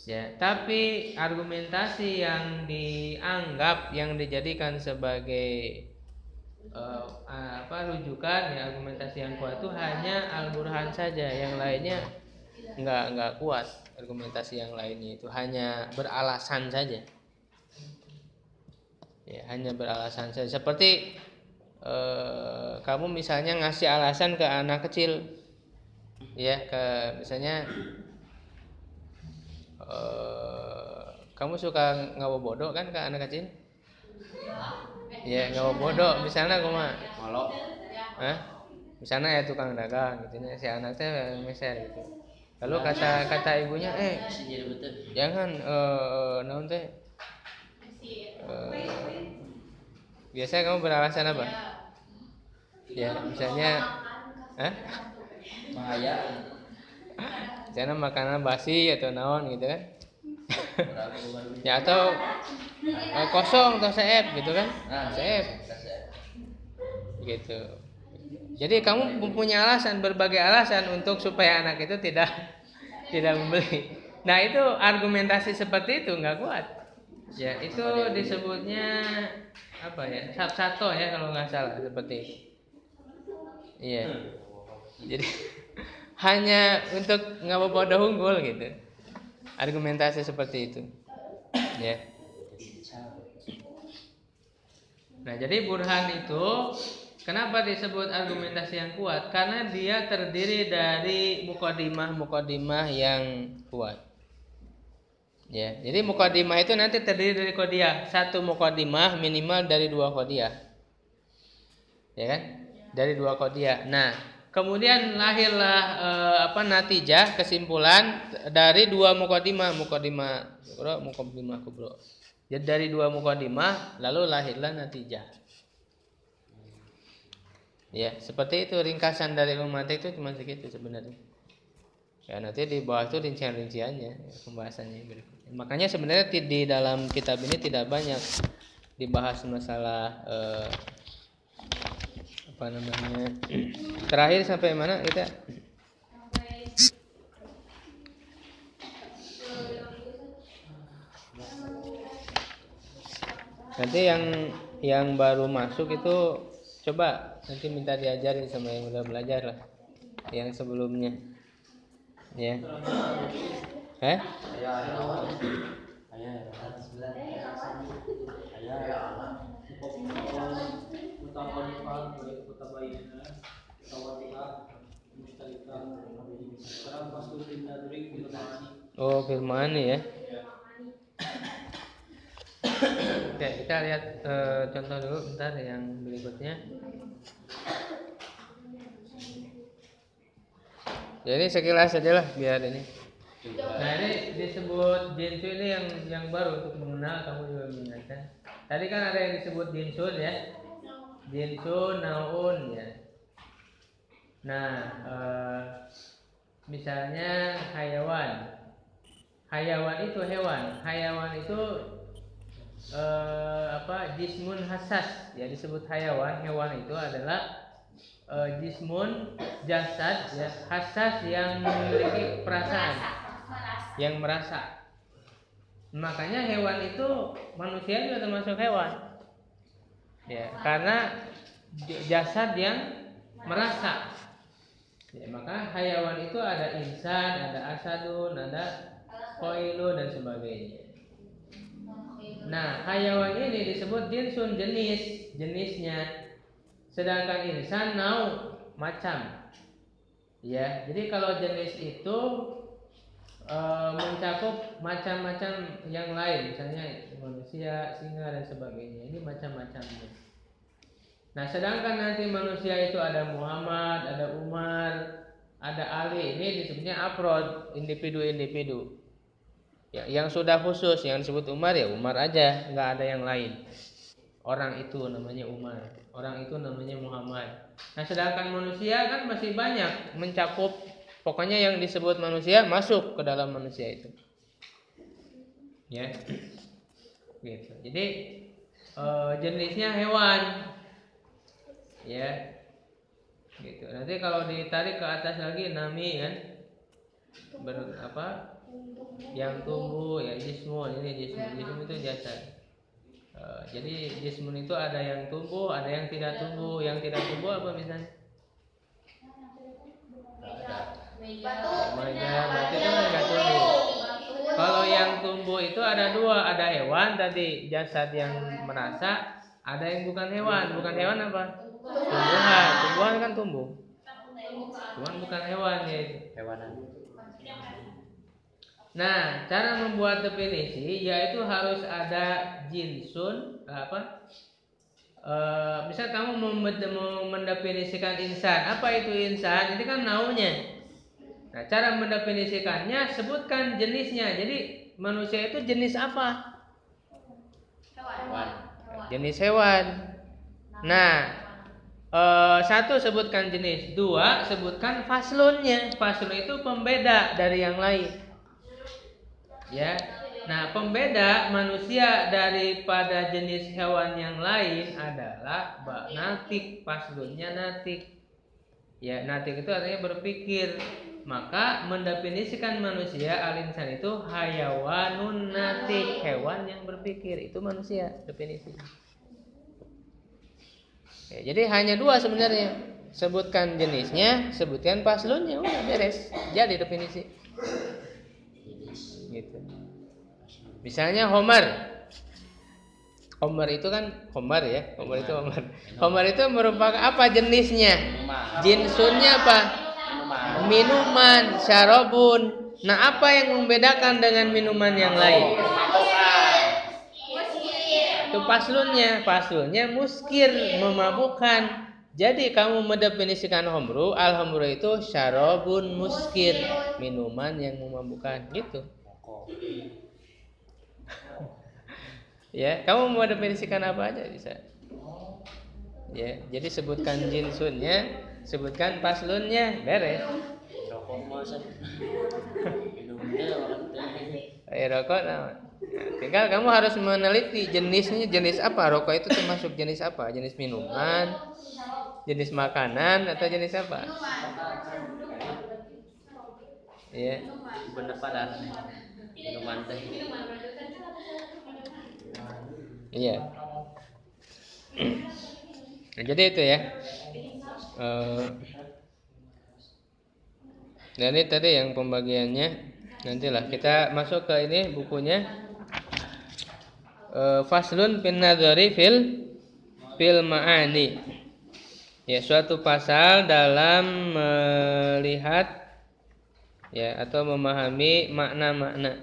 Ya, tapi argumentasi yang dianggap, yang dijadikan sebagai rujukan ya, argumentasi yang kuat itu hanya al-burhan saja, yang lainnya enggak kuat. Argumentasi yang lainnya itu hanya beralasan saja. Ya, hanya beralasan saja. Seperti kamu misalnya ngasih alasan ke anak kecil, ya, misalnya kamu suka ngawo bodoh kan ke anak kecil? Ya, ngawo bodoh. Misalnya kumaha? Malok. Misalnya ya tukang dagang gitu, si anaknya meser gitu. Lalu kata ibunya, jangan naon teh? Biasanya kamu beralasan apa? Ya, misalnya bahaya. Misalnya makanan basi atau naon gitu kan? Ya, atau kosong atau seep gitu kan? Seep. Gitu. Jadi kamu mempunyai alasan, berbagai alasan untuk supaya anak itu tidak membeli. Nah, itu argumentasi seperti itu nggak kuat. Ya, itu disebutnya apa ya? Sabsato ya kalau nggak salah, seperti itu. Iya. Jadi hanya untuk ngawo bodoh unggul gitu. Argumentasi seperti itu. Ya. Nah, jadi burhan itu kenapa disebut argumentasi yang kuat? Karena dia terdiri dari mukadimah yang kuat. Ya, jadi mukadimah itu nanti terdiri dari qodiyah. Satu mukadimah minimal dari 2 qodiyah. Ya kan? Dari 2 qodiyah. Nah, kemudian lahirlah natijah, kesimpulan dari 2 mukadimah kubro. Jadi dari 2 mukadimah lalu lahirlah natijah. Ya, seperti itu ringkasan dari ilmu mantik itu cuma segitu sebenarnya. Ya, nanti di bawah itu rincian-rinciannya, pembahasannya berikutnya. Makanya sebenarnya di dalam kitab ini tidak banyak dibahas masalah terakhir sampai mana kita? Nanti yang baru masuk itu coba nanti minta diajarin sama yang udah belajar lah, yang sebelumnya, ya. Oh, firman ya. Oke, kita lihat contoh dulu bentar yang berikutnya. Jadi sekilas saja lah biar ini. Nah, ini disebut jinsu, ini yang baru untuk mengenal, kamu juga mengingatkan. Tadi kan ada yang disebut jinsun ya. Jinsun, naun ya. Nah, misalnya hayawan. Hayawan itu hewan. Hayawan itu jismun hasas ya, disebut hayawan. Hewan itu adalah jismun, jasad ya, hasas yang memiliki perasaan, yang merasa. Makanya hewan itu, manusia juga termasuk hewan ya, karena jasad yang merasa ya. Maka hayawan itu ada insan, ada asadun, ada koilu dan sebagainya. Nah, hayawan ini disebut jinsun, jenisnya. Sedangkan insan nau, macam. Ya, jadi kalau jenis itu mencakup macam-macam yang lain, misalnya manusia, singa dan sebagainya. Ini macam-macam. Nah, sedangkan nanti manusia itu ada Muhammad, ada Umar, ada Ali. Ini disebutnya afrod, individu-individu. Ya, yang sudah khusus, yang disebut Umar ya Umar aja, nggak ada yang lain. Orang itu namanya Umar, orang itu namanya Muhammad. Nah, sedangkan manusia kan masih banyak, mencakup, pokoknya yang disebut manusia masuk ke dalam manusia itu. Ya, gitu. Jadi jenisnya hewan, ya, gitu. Nanti kalau ditarik ke atas lagi nami kan, yang tumbuh ya jismun, ini jismun itu jasad. Jadi jismun itu ada yang tumbuh, ada yang tidak tumbuh. Yang tidak tumbuh apa misalnya? Berarti kan nggak tumbuh. Kalau yang tumbuh itu ada dua, ada hewan tadi, jasad yang merasa, ada yang bukan hewan. Bukan hewan apa? Tumbuhan kan tumbuh. Cuman bukan hewan ya itu. Hewanan. Nah, cara membuat definisi yaitu harus ada jinsun misal kamu mau mendefinisikan insan, apa itu insan? Ini kan naunya. Nah, cara mendefinisikannya sebutkan jenisnya. Jadi manusia itu jenis apa? Hewan. Jenis hewan. Nah, satu sebutkan jenis, dua sebutkan faslunnya. Faslun itu pembeda dari yang lain. Ya, nah pembeda manusia daripada jenis hewan yang lain adalah natik, faslunnya natik. Ya, natik itu artinya berpikir. Maka mendefinisikan manusia al-insan itu hayawanun natik, hewan yang berpikir, itu manusia definisi. Ya, jadi hanya dua sebenarnya, sebutkan jenisnya, sebutkan faslunnya, udah beres, jadi definisi. Gitu. Misalnya Homar itu kan Homar ya. Homar itu merupakan apa jenisnya? Jinsunnya apa? Minuman, syarabun. Nah, apa yang membedakan dengan minuman yang lain? Itu paslunnya muskir, memabukkan. Jadi kamu mendefinisikan homru, al-homru itu syarabun muskir, minuman yang memabukkan, gitu. Ya, kamu mau definisikan apa aja bisa. Ya, jadi sebutkan jinsunnya, sebutkan paslunnya, beres. Rokok masak. Rokok, nah, tinggal kamu harus meneliti jenisnya, jenis apa rokok itu termasuk jenis apa? Jenis minuman, jenis makanan, atau jenis apa? Ya. Bener pada minuman teh. Iya. Nah, jadi itu ya. Nah, ini tadi yang pembagiannya. Nantilah kita masuk ke ini bukunya. Faslun fin nadhari fil ma'ani. Ya, suatu pasal dalam melihat ya atau memahami makna-makna.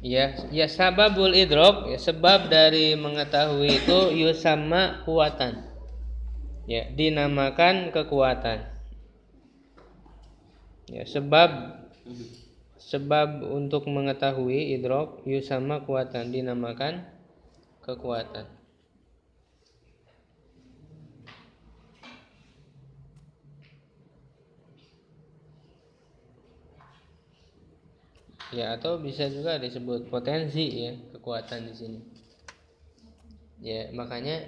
Ya sababul idrok, ya sebab dari mengetahui itu yusamma kuatan. Ya, dinamakan kekuatan. Ya, sebab untuk mengetahui idrok yusamma kuatan, dinamakan kekuatan. Ya, atau bisa juga disebut potensi ya, kekuatan di sini. Ya, makanya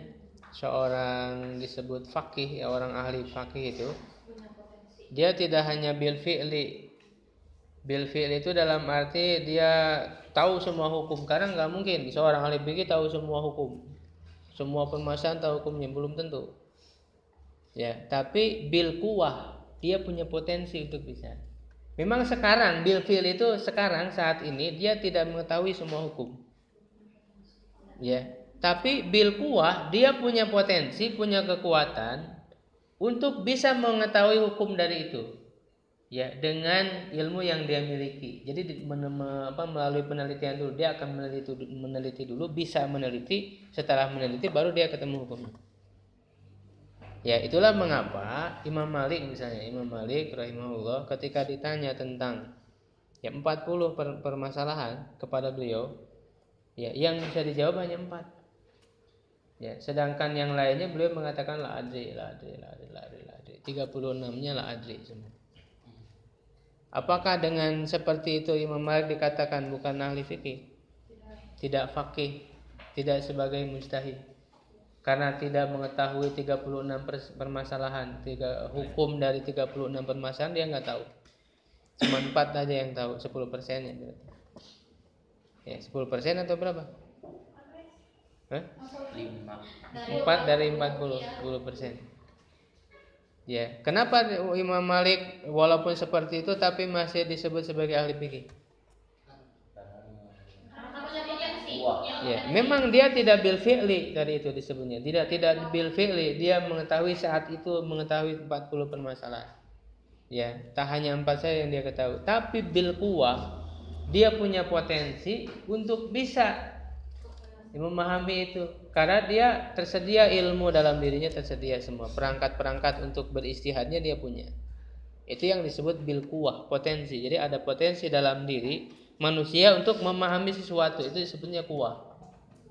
seorang disebut faqih, ya orang ahli faqih itu dia tidak hanya bil fi'li. Bil fi'li itu dalam arti dia tahu semua hukum, karena nggak mungkin seorang ahli fikih tahu semua hukum. Semua permasalahan tahu hukumnya, belum tentu. Ya, tapi bil quwah, dia punya potensi untuk bisa. Memang sekarang bil fi'l itu sekarang saat ini dia tidak mengetahui semua hukum. Ya, tapi bil quwah dia punya potensi, punya kekuatan untuk bisa mengetahui hukum dari itu. Ya, dengan ilmu yang dia miliki. Jadi melalui penelitian dulu, dia akan meneliti dulu, bisa meneliti, setelah meneliti baru dia ketemu hukumnya. Ya, itulah mengapa Imam Malik misalnya, Imam Malik rahimahullah ketika ditanya tentang ya 40 permasalahan kepada beliau, ya yang bisa dijawab hanya 4. Ya, sedangkan yang lainnya beliau mengatakan la adri. 36-nya la adri semua. Apakah dengan seperti itu Imam Malik dikatakan bukan ahli fikih? Tidak faqih, tidak sebagai mujtahid? Karena tidak mengetahui 36 permasalahan, hukum dari 36 permasalahan dia nggak tahu. Cuma 4 aja yang tahu, 10%-nya berarti. Ya, 10% atau berapa? 4 dari 40, 10%. Ya, kenapa Imam Malik walaupun seperti itu tapi masih disebut sebagai ahli fikih? Ya, memang dia tidak bil fi'li, tadi itu disebutnya. Tidak bil fi'li, dia mengetahui saat itu mengetahui 40 permasalahan. Ya, tak hanya 4 saja yang dia ketahui, tapi bil quwah dia punya potensi untuk bisa memahami itu karena dia tersedia ilmu dalam dirinya, tersedia semua perangkat-perangkat untuk beristihadnya dia punya. Itu yang disebut bil quwah, potensi. Jadi ada potensi dalam diri manusia untuk memahami sesuatu, itu disebutnya quwah.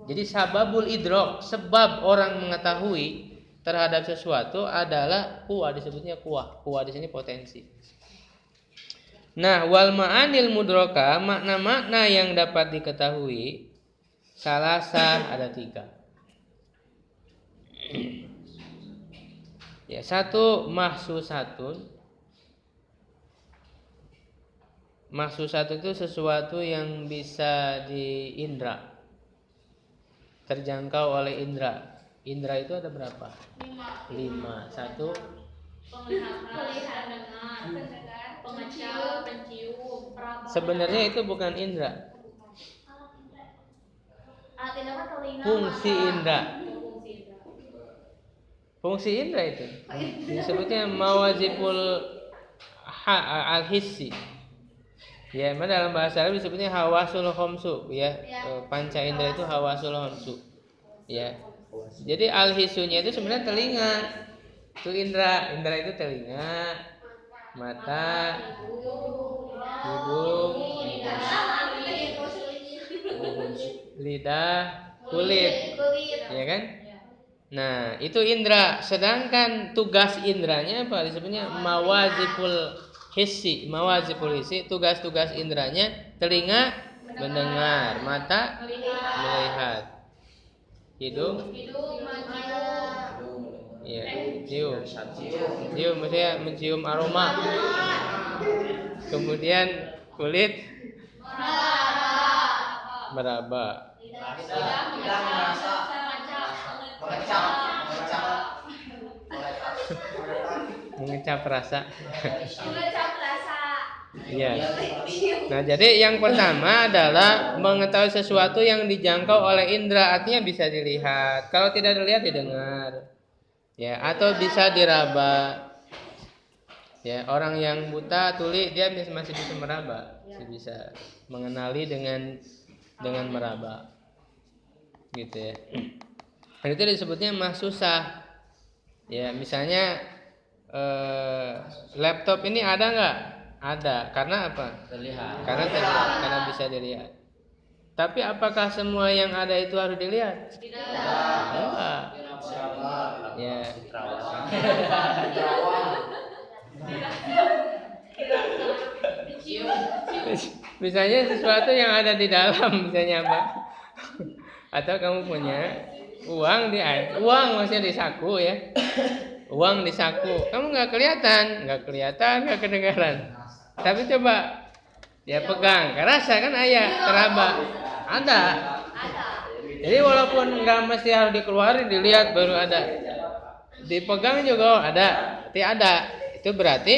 Jadi sababul idrok, sebab orang mengetahui terhadap sesuatu adalah quwah, disebutnya quwah. Quwah di sini potensi. Nah, wal ma'anil mudroka, makna-makna yang dapat diketahui salasa ada 3. Ya, 1 mahsusatun. Mahsusatun itu sesuatu yang bisa diindra, terjangkau oleh indra. Indra itu ada berapa? 5. 1 pendengar, pencium, sebenarnya itu bukan indra. Fungsi indra. Fungsi indra itu disebutnya mawaziful al-hissi. Ya, dalam bahasa Arab disebutnya hawasul khamsu, ya. Panca indra itu hawasul khamsu. Ya. Jadi al-hisunya itu sebenarnya telinga. Itu indra itu telinga, mata, hidung, lidah, kulit. Ya kan? Nah, itu indra. Sedangkan tugas indranya apa? Disebutnya mawaziful hissi. Mawaziful hissi, tugas-tugas indranya telinga mendengar, mata melihat, hidung ya, cium maksudnya mencium aroma. Kemudian kulit meraba. Mengecap rasa. Ya. Nah, jadi yang pertama adalah mengetahui sesuatu yang dijangkau oleh indera, artinya bisa dilihat. Kalau tidak dilihat didengar. Ya, atau bisa diraba. Ya, orang yang buta tuli dia masih bisa meraba, masih bisa mengenali dengan dengan meraba, gitu ya. Itu disebutnya mahsusah. Ya, misalnya laptop ini ada nggak? Ada. Karena apa? Terlihat. Karena terlihat, karena bisa dilihat. Tapi apakah semua yang ada itu harus dilihat? Enggak. Ya. Misalnya sesuatu yang ada di dalam, misalnya apa? Atau kamu punya uang uang maksudnya di saku ya. Uang di saku, kamu nggak kelihatan, nggak kedengaran. Tapi coba ya pegang, rasa kan ayah teraba, ada. Jadi walaupun nggak mesti harus dikeluarin, dilihat baru ada. Dipegang juga ada, berarti ada. Itu berarti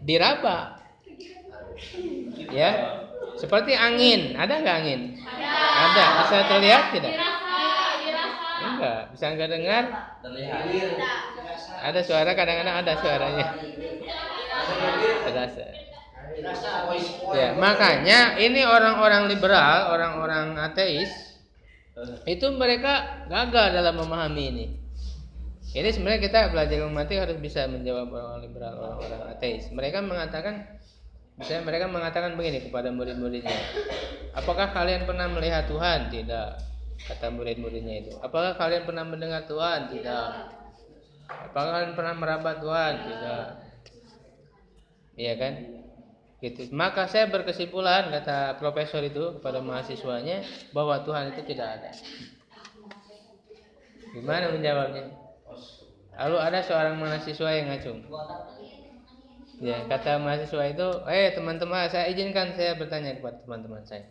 diraba. Ya, seperti angin, ada nggak angin? Ada. Bisa terlihat tidak? Enggak. Bisa nggak dengar? Terlihat. Ada suara, kadang-kadang ada suaranya. Terasa. Ya, makanya ini orang-orang liberal, orang-orang ateis, itu mereka gagal dalam memahami ini. Ini sebenarnya kita belajar ilmu harus bisa menjawab orang liberal, orang-orang ateis. Mereka mengatakan begini kepada murid-muridnya. Apakah kalian pernah melihat Tuhan? Tidak. Kata murid-muridnya itu. Apakah kalian pernah mendengar Tuhan? Tidak. Apakah kalian pernah meraba Tuhan? Tidak. Iya kan? Gitu. Maka saya berkesimpulan, kata profesor itu kepada mahasiswanya, bahwa Tuhan itu tidak ada. Gimana menjawabnya? Lalu ada seorang mahasiswa yang ngacung. Ya, kata mahasiswa itu, teman-teman, saya izinkan saya bertanya kepada teman-teman saya.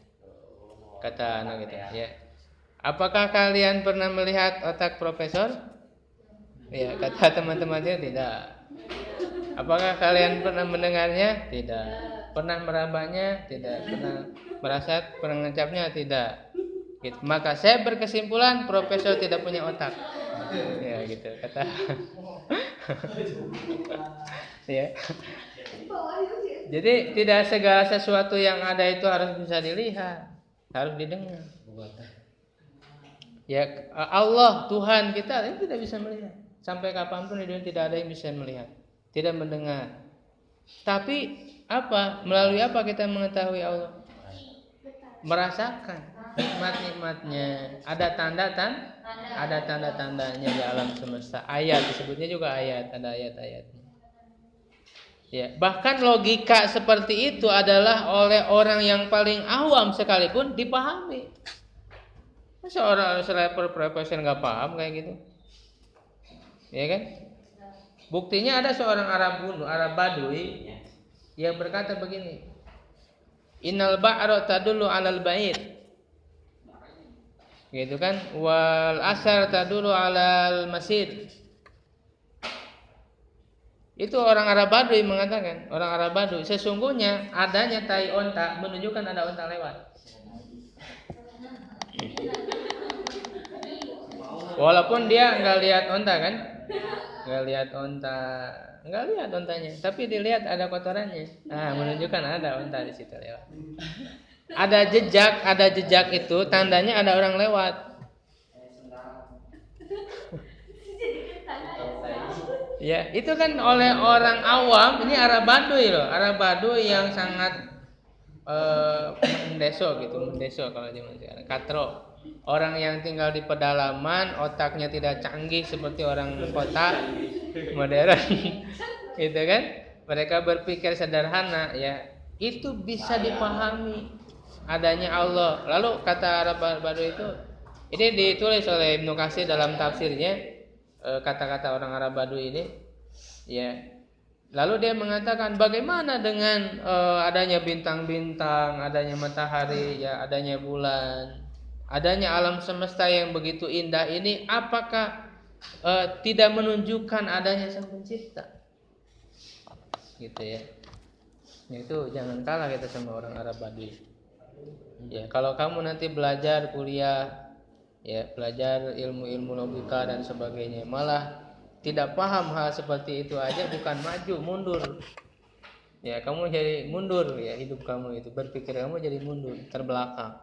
Kata anak itu, ya. Apakah kalian pernah melihat otak profesor? Ya, kata teman-teman saya tidak. Apakah kalian pernah mendengarnya? Tidak. Pernah merabanya? Tidak. Pernah merasa, pernah ngecapnya? Tidak. Gitu. Maka saya berkesimpulan profesor tidak punya otak. Ya, gitu kata. Ya. Jadi tidak segala sesuatu yang ada itu harus bisa dilihat, harus didengar. Ya, Allah Tuhan kita itu tidak bisa melihat. Sampai kapanpun di dunia tidak ada yang bisa melihat, tidak mendengar. Tapi apa? Melalui apa kita mengetahui Allah? Merasakan nikmat-nikmatnya. Ada tanda-tandanya di alam semesta. Ayat disebutnya juga ayat, ada ayat-ayatnya. Ya, bahkan logika seperti itu adalah oleh orang yang paling awam sekalipun dipahami. Seorang selevel profesor nggak paham kayak gitu, ya kan? Buktinya ada seorang Arab Badui yang berkata begini, Innal ba'ra tadullu 'alal ba'ir. Gitu kan? Wal asar tadullu 'alal masir. Itu orang Arab Badui mengatakan, orang Arab Badui sesungguhnya adanya tai onta menunjukkan ada onta lewat. Walaupun dia nggak lihat onta kan, nggak lihat ontanya, tapi dilihat ada kotorannya. Nah, menunjukkan ada onta di situ lewat. Ada jejak itu tandanya ada orang lewat. Ya, itu kan oleh orang awam. Ini Arab Badui loh, Arab Badui yang sangat mendeso kalau zaman sekarang, katro. Orang yang tinggal di pedalaman, otaknya tidak canggih seperti orang kota modern, gitu kan? Mereka berpikir sederhana, ya itu bisa dipahami adanya Allah. Lalu kata Arab Badui itu, ini ditulis oleh Ibnu Katsir dalam tafsirnya, kata-kata orang Arab Badui ini, ya. Lalu dia mengatakan bagaimana dengan adanya bintang-bintang, adanya matahari, ya adanya bulan, adanya alam semesta yang begitu indah ini, apakah tidak menunjukkan adanya Sang Pencipta? Gitu ya. Itu jangan kalah kita sama orang Arab Badui. Ya, kalau kamu nanti belajar kuliah, ya belajar ilmu-ilmu logika dan sebagainya, malah tidak paham hal seperti itu aja, bukan maju, mundur. Ya, kamu jadi mundur, ya hidup kamu itu, berpikir kamu jadi mundur, terbelakang.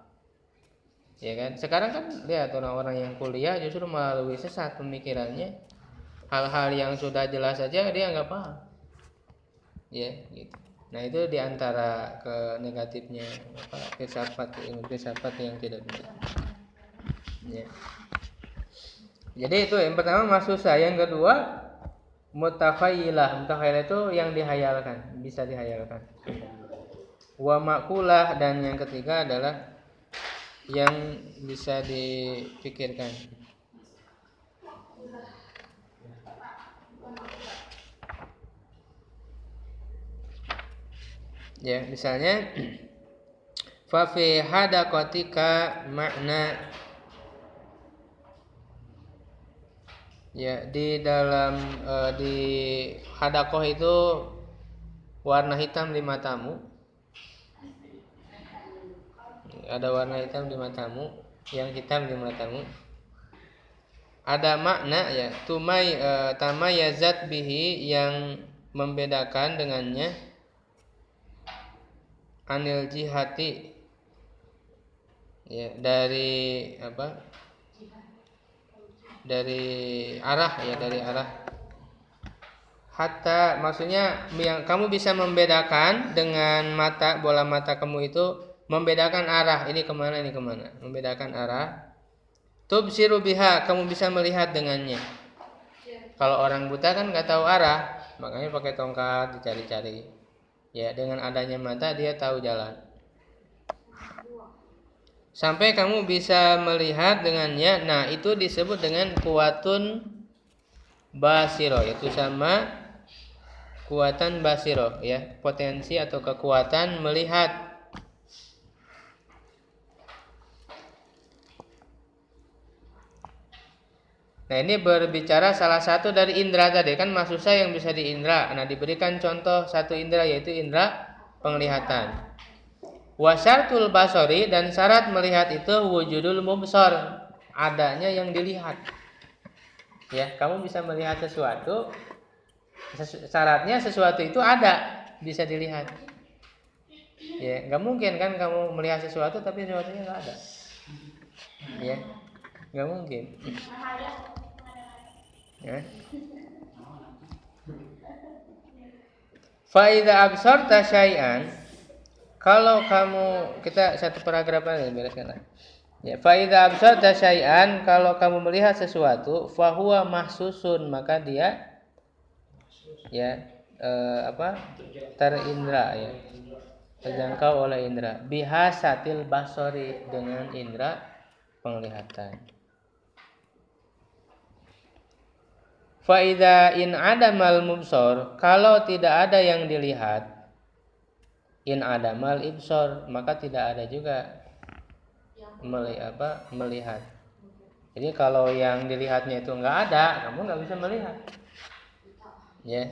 Ya kan? Sekarang kan lihat orang-orang yang kuliah justru melalui sesat pemikirannya. Hal-hal yang sudah jelas saja dia nggak paham. Ya, gitu. Nah, itu diantara ke negatifnya filsafat yang tidak benar. Ya. Jadi itu yang pertama masusah, yang kedua mutakhayilah. Mutakhayilah itu yang dihayalkan, bisa dihayalkan. Wa makulah, dan yang ketiga adalah yang bisa dipikirkan. Ya, misalnya fa fi hadaqatika makna, ya, di dalam di hadaqah itu warna hitam di matamu. Ada warna hitam di matamu, yang hitam di matamu. Ada makna, ya, tamayazat bihi, yang membedakan dengannya, anil jihati, ya, dari apa? Dari arah, ya, dari arah. Hatta, maksudnya yang kamu bisa membedakan dengan mata, bola mata kamu itu membedakan arah, ini kemana, ini kemana, membedakan arah. Tubsiru biha, kamu bisa melihat dengannya. Kalau orang buta kan nggak tahu arah, makanya pakai tongkat dicari-cari. Ya, dengan adanya mata dia tahu jalan. Sampai kamu bisa melihat dengannya. Nah, itu disebut dengan kuwatun basiro, itu sama kuatan basiro, ya, potensi atau kekuatan melihat. Nah, ini berbicara salah satu dari indera tadi, kan masusah yang bisa diindra. Nah, diberikan contoh satu indera, yaitu indera penglihatan. Wasyartul basori, dan syarat melihat itu wujudul mubsor, adanya yang dilihat. Ya, kamu bisa melihat sesuatu, syaratnya sesuatu itu ada, bisa dilihat. Ya, nggak mungkin kan kamu melihat sesuatu tapi sesuatunya nggak ada. Ya, nggak mungkin. Ya. Fa idza absarta syai'an, kalau kamu, kita satu paragraf aja bereskan lah. Ya, fa idza absarta syai'an, kalau kamu melihat sesuatu, fa huwa mahsusun, maka dia, ya, terindra, ya, terjangkau oleh indra. Bihasatil basori, dengan indra penglihatan. Faida in adamal mubsor, kalau tidak ada yang dilihat, in adamal ibsor, maka tidak ada juga melihat. Jadi kalau yang dilihatnya itu nggak ada, kamu nggak bisa melihat. Ya.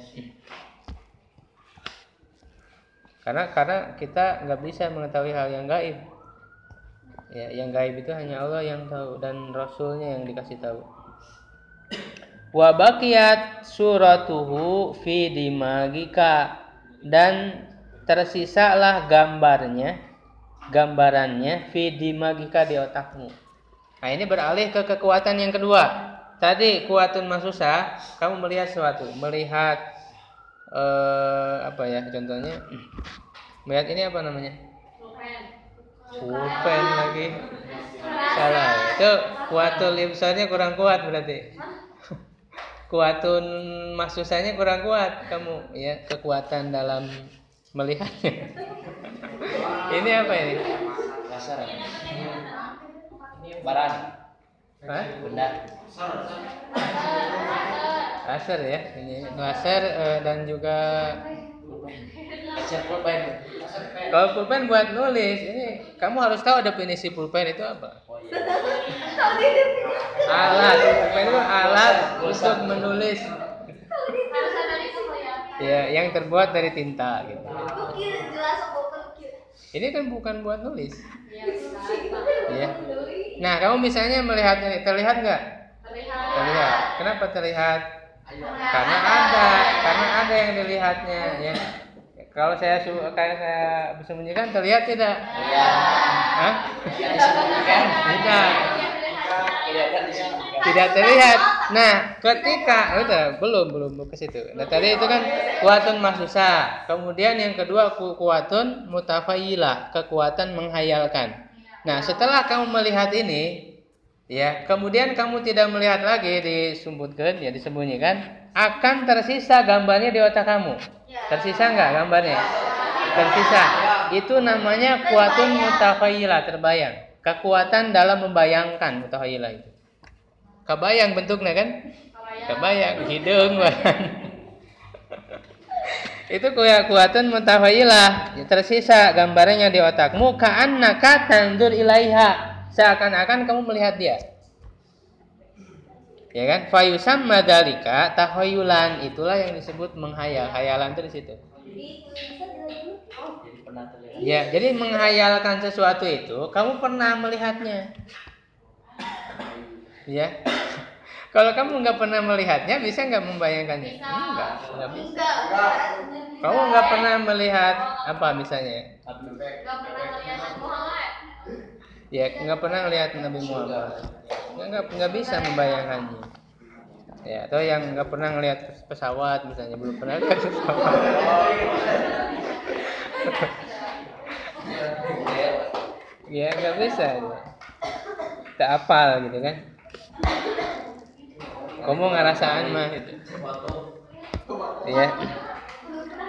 Karena kita nggak bisa mengetahui hal yang gaib. Ya, yang gaib itu hanya Allah yang tahu dan Rasulnya yang dikasih tahu. Wa baqiyat suratuhu fi dimagika, dan tersisalah gambarannya fi dimagika, di otakmu. Nah, ini beralih ke kekuatan yang kedua. Tadi kuatun masusah, kamu melihat sesuatu, melihat contohnya melihat ini apa namanya? Pulpen lagi. Salah. Itu kuatul ibsarnya kurang kuat berarti. Kuatun masusahnya kurang kuat kamu, ya, kekuatan dalam melihatnya. Ini apa ini? Laser. Ini barang. Hah? Benda. Laser, ya, ini laser, dan juga Laser pulpen. kalau pulpen buat nulis, ini kamu harus tahu definisi pulpen itu apa. Oh iya. Alat, pulpen itu alat untuk menulis. Harus ada di situ ya. Ya, yang terbuat dari tinta gitu. Ukir jelas apa ukir. Ini kan bukan buat nulis. Iya. Ya. Nah, kamu misalnya melihatnya, terlihat nggak? Terlihat. Kenapa terlihat? Karena ada yang dilihatnya, ya. Kalau kayak saya sembunyikan terlihat tidak? Iya. Hah? Disembunyikan. Tidak. Kelihatan disembunyikan. Tidak terlihat. Nah, ketika belum ke situ. Nah, tadi itu kan kuatun mahsusa. Kemudian yang kedua kuatun mutafailah, kekuatan menghayalkan. Nah, setelah kamu melihat ini, ya, kemudian kamu tidak melihat lagi disembunyikan, akan tersisa gambarnya di otak kamu. Tersisa enggak gambarnya? Tersisa. Itu namanya kuatun mutafailah, terbayang. Kekuatan dalam membayangkan mutafailah itu. Kebayang bentuknya kan? Kebayang hidung bahan. Itu kuatun mutafailah, tersisa gambarnya di otakmu, ka'annaka tanzur ilaiha, seakan-akan kamu melihat dia. Ya kan? Fayusamma dzalika tahayyulan, itulah yang disebut menghayal. Hayalan itu di situ. Ya, jadi menghayalkan sesuatu itu kamu pernah melihatnya. Ya. Kalau kamu nggak pernah melihatnya, bisa nggak membayangkannya? Nggak bisa. Kamu nggak pernah melihat apa misalnya? Nggak pernah melihat Nabi Muhammad. Ya, nggak pernah melihat Nabi Muhammad. Nggak bisa membayangkannya. Ya, atau yang nggak pernah melihat pesawat misalnya, belum pernah lihat pesawat. Ya, nggak bisa. Tak apal gitu kan? Kamu ngerasaan mah itu. Ya.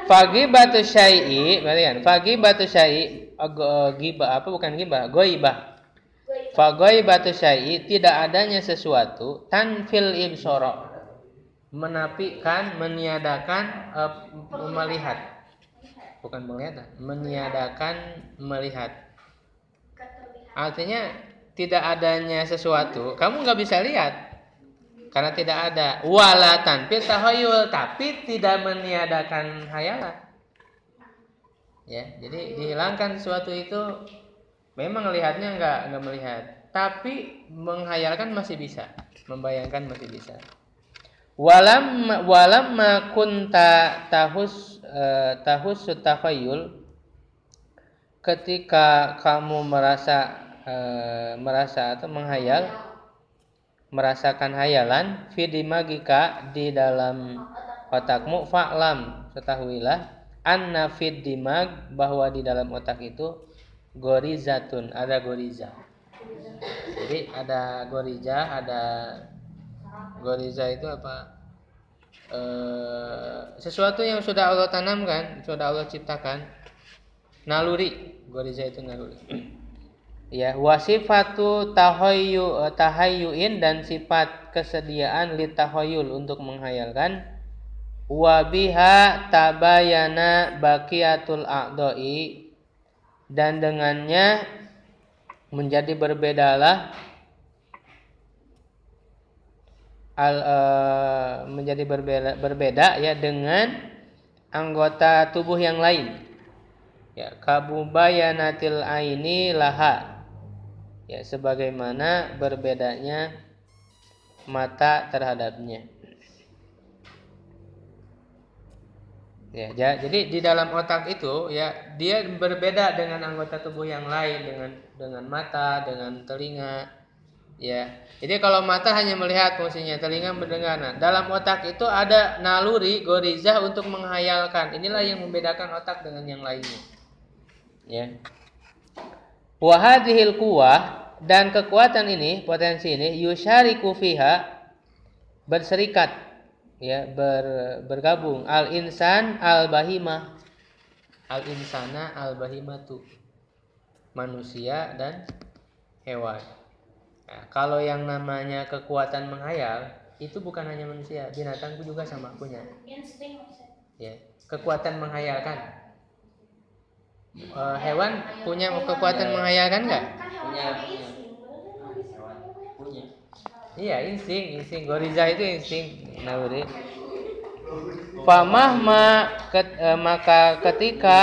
Fagi batu syai'i, berarti kan? Fagi batu syai'i, gibah apa bukan gibah? Goibah. Fagoi batu syai'i, tidak adanya sesuatu tanfil ibsoro, menafikan, meniadakan melihat. Bukan melihat, meniadakan melihat. Artinya tidak adanya sesuatu, kamu nggak bisa lihat. Karena tidak ada wala tanfil tahayyul, tapi tidak meniadakan hayalan. Ya, jadi dihilangkan sesuatu itu, memang lihatnya enggak melihat, tapi menghayalkan masih bisa, membayangkan masih bisa. Walam kunta tahus tahayyul, ketika kamu merasa atau menghayal, merasakan hayalan fi dimagika, di dalam otakmu, fa'lam, ketahuilah, anna fid dimag, bahwa di dalam otak itu gorizatun, ada goriza. Jadi ada goriza itu apa? Sesuatu yang sudah Allah tanamkan, sudah Allah ciptakan. Naluri, goriza itu naluri. Ya, wasifatu tahayyuin, dan sifat kesediaan litahayyul, untuk menghayalkan. Wabiha tabayana baqiyatul a'dha'i, dan dengannya menjadi berbeda ya dengan anggota tubuh yang lain. Ya, kabubayanatil aini laha, ya, sebagaimana berbedanya mata terhadapnya. Ya, jadi di dalam otak itu, ya, dia berbeda dengan anggota tubuh yang lain, dengan mata, dengan telinga. Ya, jadi kalau mata hanya melihat fungsinya, telinga mendengar. Nah, dalam otak itu ada naluri gorizah untuk menghayalkan. Inilah yang membedakan otak dengan yang lainnya. Ya. Wa hadhil quwwah, dan kekuatan ini, potensi ini, yusyariku fiha, berserikat, ya, bergabung, al insan al bahimah, al insana al bahimatu, manusia dan hewan. Nah, kalau yang namanya kekuatan menghayal itu bukan hanya manusia, binatang juga sama punya. Ya, kekuatan menghayalkan. Hewan punya kekuatan menghayalkan nggak? Punya. Iya, insting. Goriza itu insting naluri. Maka ketika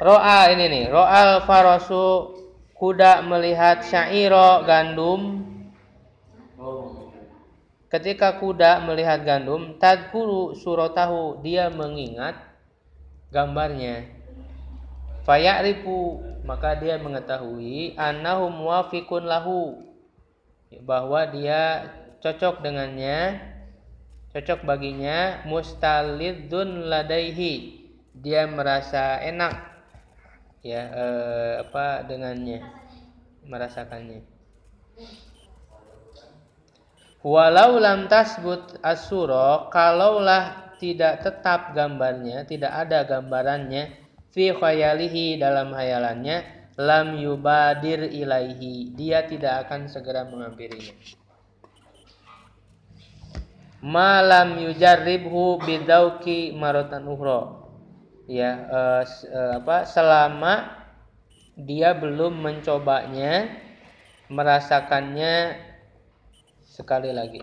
ro'al farasu, kuda melihat syairo, gandum. Ketika kuda melihat gandum, tadkuru suratahu, dia mengingat gambarnya. Faya'rifu, maka dia mengetahui annahu muwafiqun lahu, bahwa dia cocok dengannya, cocok baginya, mustalidzun ladaihi, dia merasa enak ya dengannya, merasakannya. Walau lam tasbut as-surah, kalaulah tidak tetap gambarnya, tidak ada gambarannya, fi khayalihi, dalam hayalannya, lam yubadir ilaihi, dia tidak akan segera menghampirinya. Malam yujarribhu bidauki maratan ukhra, ya selama dia belum mencobanya, merasakannya sekali lagi.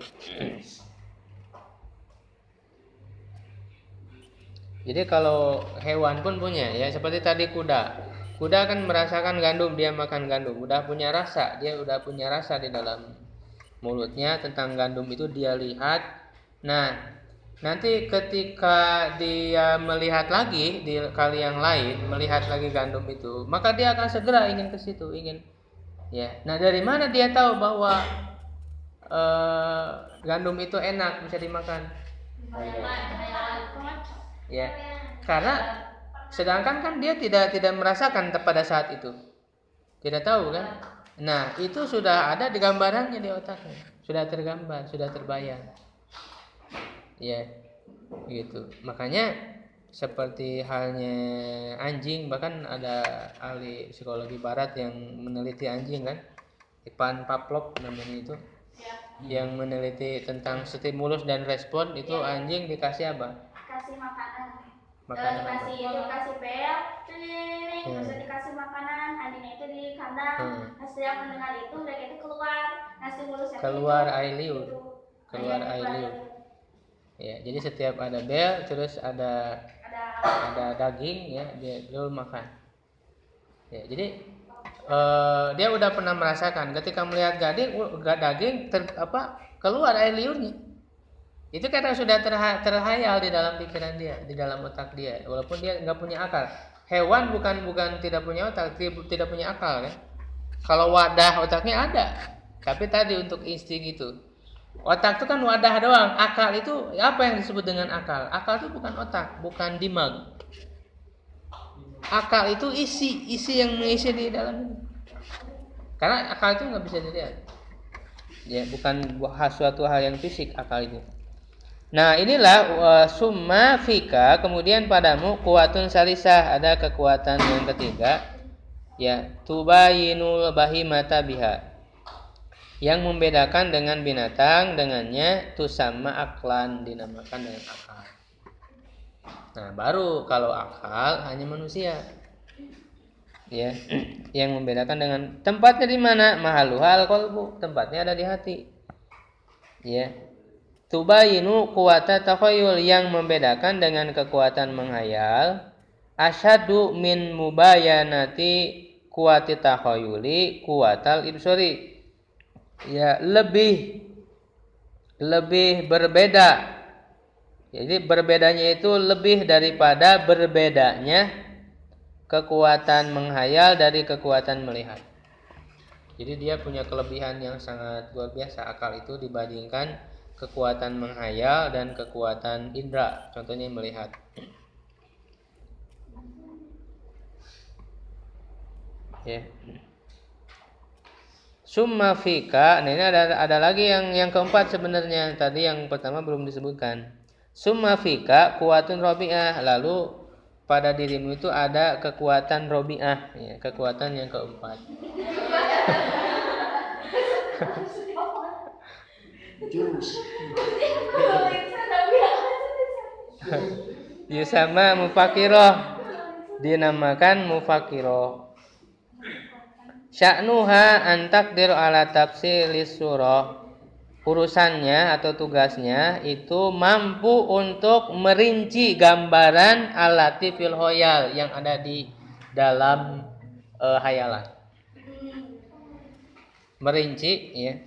Jadi kalau hewan pun punya, ya seperti tadi kuda. Kuda kan merasakan gandum, dia makan gandum, udah punya rasa, dia udah punya rasa di dalam mulutnya tentang gandum itu dia lihat. Nah, nanti ketika dia melihat lagi di kali yang lain, melihat lagi gandum itu, maka dia akan segera ingin ke situ, ingin. Ya. Nah, dari mana dia tahu bahwa gandum itu enak bisa dimakan? Ya, karena sedangkan kan dia tidak merasakan pada saat itu, tidak tahu kan? Nah, itu sudah ada di gambarannya di otaknya, sudah tergambar, sudah terbayang. Ya, gitu. Makanya seperti halnya anjing, bahkan ada ahli psikologi barat yang meneliti anjing kan, Ivan Pavlov namanya itu, yang meneliti tentang stimulus dan respon itu anjing dikasih apa? Kasih makanan. Makanan apa? Dikasih bel, terus dikasih makanan, anjingnya itu di kandang. Setiap mendengar itu mereka itu keluar, stimulusnya keluar air liur, keluar air liur. Ya, jadi setiap ada bel, terus ada daging, ya dia makan. Ya, jadi dia udah pernah merasakan ketika melihat daging keluar air liurnya. Itu karena sudah terhayal di dalam pikiran dia, di dalam otak dia, walaupun dia nggak punya akal. Hewan bukan tidak punya otak, tidak punya akal kan. Kalau wadah otaknya ada, tapi tadi untuk insting itu, otak itu kan wadah doang. Akal itu apa yang disebut dengan akal? Akal itu bukan otak, bukan dimag. Akal itu isi yang mengisi di dalam ini. Karena akal itu nggak bisa dilihat. Ya, bukan suatu hal yang fisik akal itu. Nah, inilah summa fika, kemudian padamu kuwatun salisah, ada kekuatan yang ketiga, ya, tubayinul bahimata biha, yang membedakan dengan binatang dengannya, tusamma aklan, dinamakan dengan akal. Nah, baru kalau akal hanya manusia. Ya, yang membedakan dengan tempatnya di mana? Mahaluhal qalbu, tempatnya ada di hati. Ya. Tubayinu kuwata takhayul, yang membedakan dengan kekuatan menghayal, asyadu min mubayanati kuwati takhayuli kuwatal ibsori. Ya, lebih berbeda. Jadi berbedanya itu lebih daripada berbedanya kekuatan menghayal dari kekuatan melihat. Jadi dia punya kelebihan yang sangat luar biasa akal itu dibandingkan kekuatan menghayal dan kekuatan indra, contohnya melihat. Ya. Summa fika, nah ini ada lagi yang keempat sebenarnya. Tadi yang pertama belum disebutkan. Summa fika kuwatun robi'ah, lalu pada dirimu itu ada kekuatan robi'ah, ya, kekuatan yang keempat. Yusama mufakiroh, dinamakan mufakiroh. Sya'nuha antakdir ala tafsilis surah, urusannya atau tugasnya itu mampu untuk merinci gambaran alati fil khoyal, yang ada di dalam hayalan. Merinci, ya,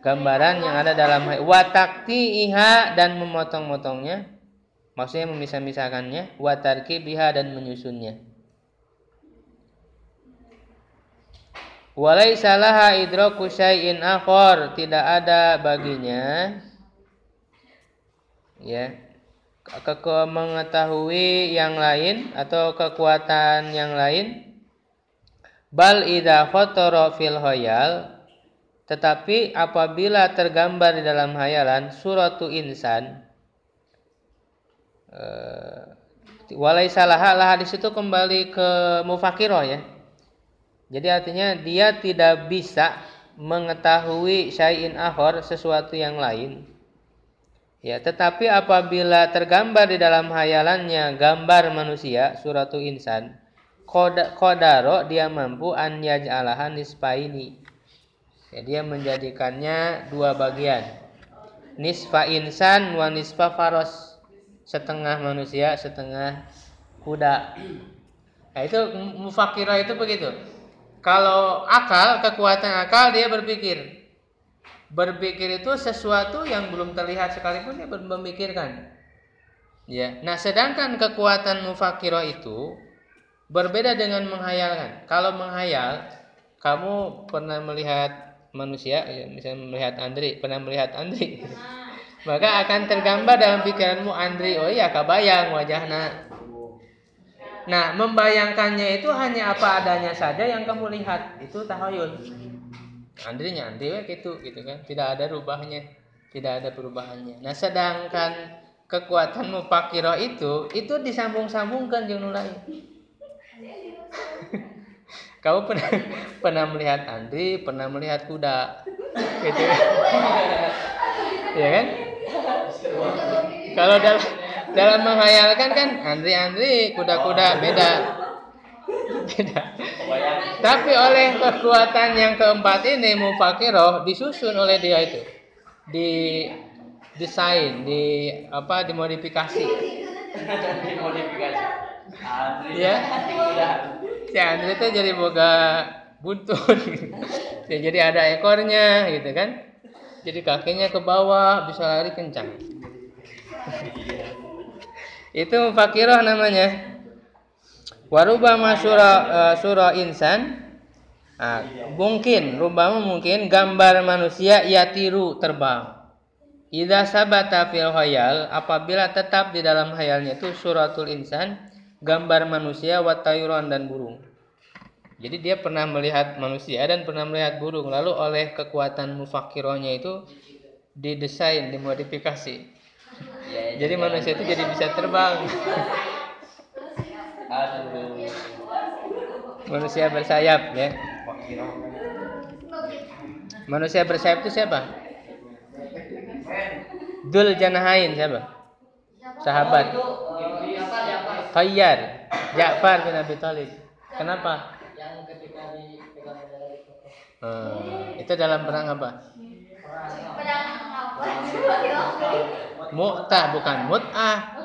gambaran yang ada dalam watakti iha, dan memotong-motongnya, Maksudnya memisah-misahkannya, wa tarkibiha dan menyusunnya. Walaisa laha idraku syai'in akhar, tidak ada baginya ya mengetahui yang lain atau kekuatan yang lain. Bal idza khatara fil khayal, tetapi apabila tergambar di dalam hayalan suratu insan, walaisa laha di situ kembali ke mufakiroh ya. Jadi artinya dia tidak bisa mengetahui syai'in akhar, sesuatu yang lain. Ya, tetapi apabila tergambar di dalam hayalannya gambar manusia, suratu insan, qadaro dia mampu an yaj'alaha nisfaini. Ya, dia menjadikannya dua bagian. Nisfa insan wa nisfa faros. Setengah manusia, setengah kuda. Nah, itu mufakirah itu begitu. Kalau akal, kekuatan akal dia berpikir. Berpikir itu sesuatu yang belum terlihat sekalipun dia memikirkan. Ya. Nah, sedangkan kekuatan mufakirah itu berbeda dengan menghayalkan. Kalau menghayal, kamu pernah melihat manusia, ya, misalnya melihat Andri, pernah melihat Andri. Maka akan tergambar dalam pikiranmu Andri, oh iya kabayang wajahnya. Nah, membayangkannya itu hanya apa adanya saja yang kamu lihat. Itu tahayul. Andrinya Andri gitu kan. Tidak ada rubahnya, tidak ada perubahannya. Nah, sedangkan kekuatan mufakirah itu disambung-sambungkan jeung nu lain. Kamu pernah melihat Andri, pernah melihat kuda. Gitu. Ya kan? Kalau dalam menghayalkan kan Andri kuda-kuda beda. Tapi oleh kekuatan yang keempat ini mufakirah disusun oleh dia itu. Desain, dimodifikasi. Ya. Si Andri itu jadi boga buntut. Ya, jadi ada ekornya gitu kan. Jadi kakinya ke bawah, bisa lari kencang. Itu mufakirah namanya. Warubama surah insan. Nah, mungkin gambar manusia yatiru terbang. Idza sabata fil khayal, apabila tetap di dalam khayalnya itu suratul insan, gambar manusia wa tayuran dan burung. Jadi dia pernah melihat manusia dan pernah melihat burung. Lalu oleh kekuatan mufakirahnya itu didesain, dimodifikasi. Ya, jadi manusia itu jadi bisa terbang. Manusia bersayap ya. Manusia bersayap itu siapa? Dul Janahain siapa? Sahabat. Tayyar, Ja'far bin Abi Thalib. Kenapa? Itu dalam perang apa? Mu'tah bukan mut'ah.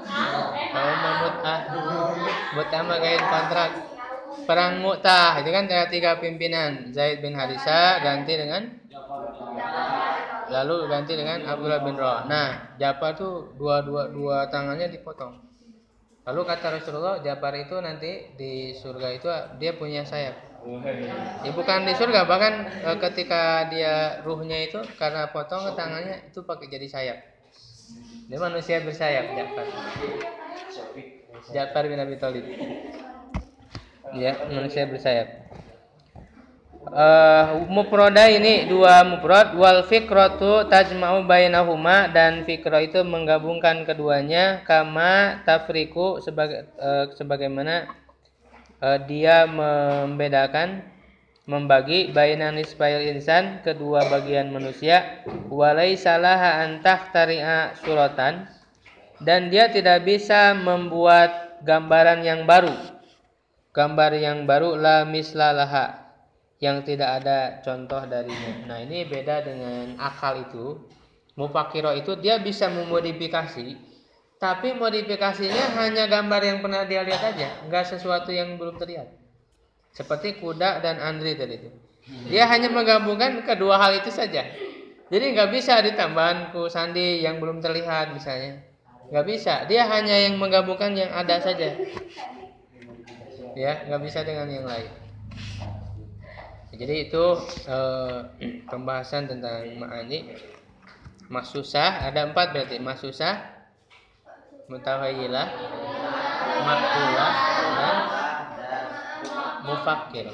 Mut'ah mah kayak kontrak. Perang Mu'tah itu kan ada 3 pimpinan. Zaid bin Harisa ganti dengan Abdullah bin Rawah. Nah, Ja'far tuh dua tangannya dipotong. Lalu kata Rasulullah, Ja'far itu nanti di surga itu dia punya sayap. Ya bukan di surga, bahkan ketika dia ruhnya itu karena potong tangannya itu pakai jadi sayap. Dia manusia bersayap, Ja'far bin Abi Thalib. Ya, manusia bersayap. Mufrada ini 2 mufrad, wal fikratu tajma'u bainahuma, dan fikrah itu menggabungkan keduanya, kama tafriku sebagaimana dia membagi bainan nisfail insan, kedua bagian manusia, walaisa laha an tahtari'a suratan, dan dia tidak bisa membuat gambar yang baru la mislalaha, yang tidak ada contoh darinya. Nah, ini beda dengan akal itu. Mufakirah itu dia bisa memodifikasi, tapi modifikasinya hanya gambar yang pernah dia lihat aja, enggak sesuatu yang belum terlihat. Seperti kuda dan Andri tadi itu. Dia hanya menggabungkan kedua hal itu saja. Jadi enggak bisa ditambahkan ku sandi yang belum terlihat misalnya. nggak bisa. Dia hanya yang menggabungkan yang ada saja. Ya, nggak bisa dengan yang lain. Jadi itu pembahasan tentang ma'ani. Mahsusah ada 4 berarti. Mahsusah, mutaghayyilah, ma'qulah, dan mufakkir.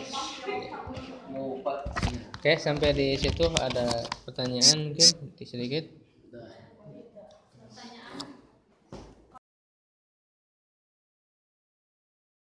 Oke, sampai di situ ada pertanyaan mungkin sedikit.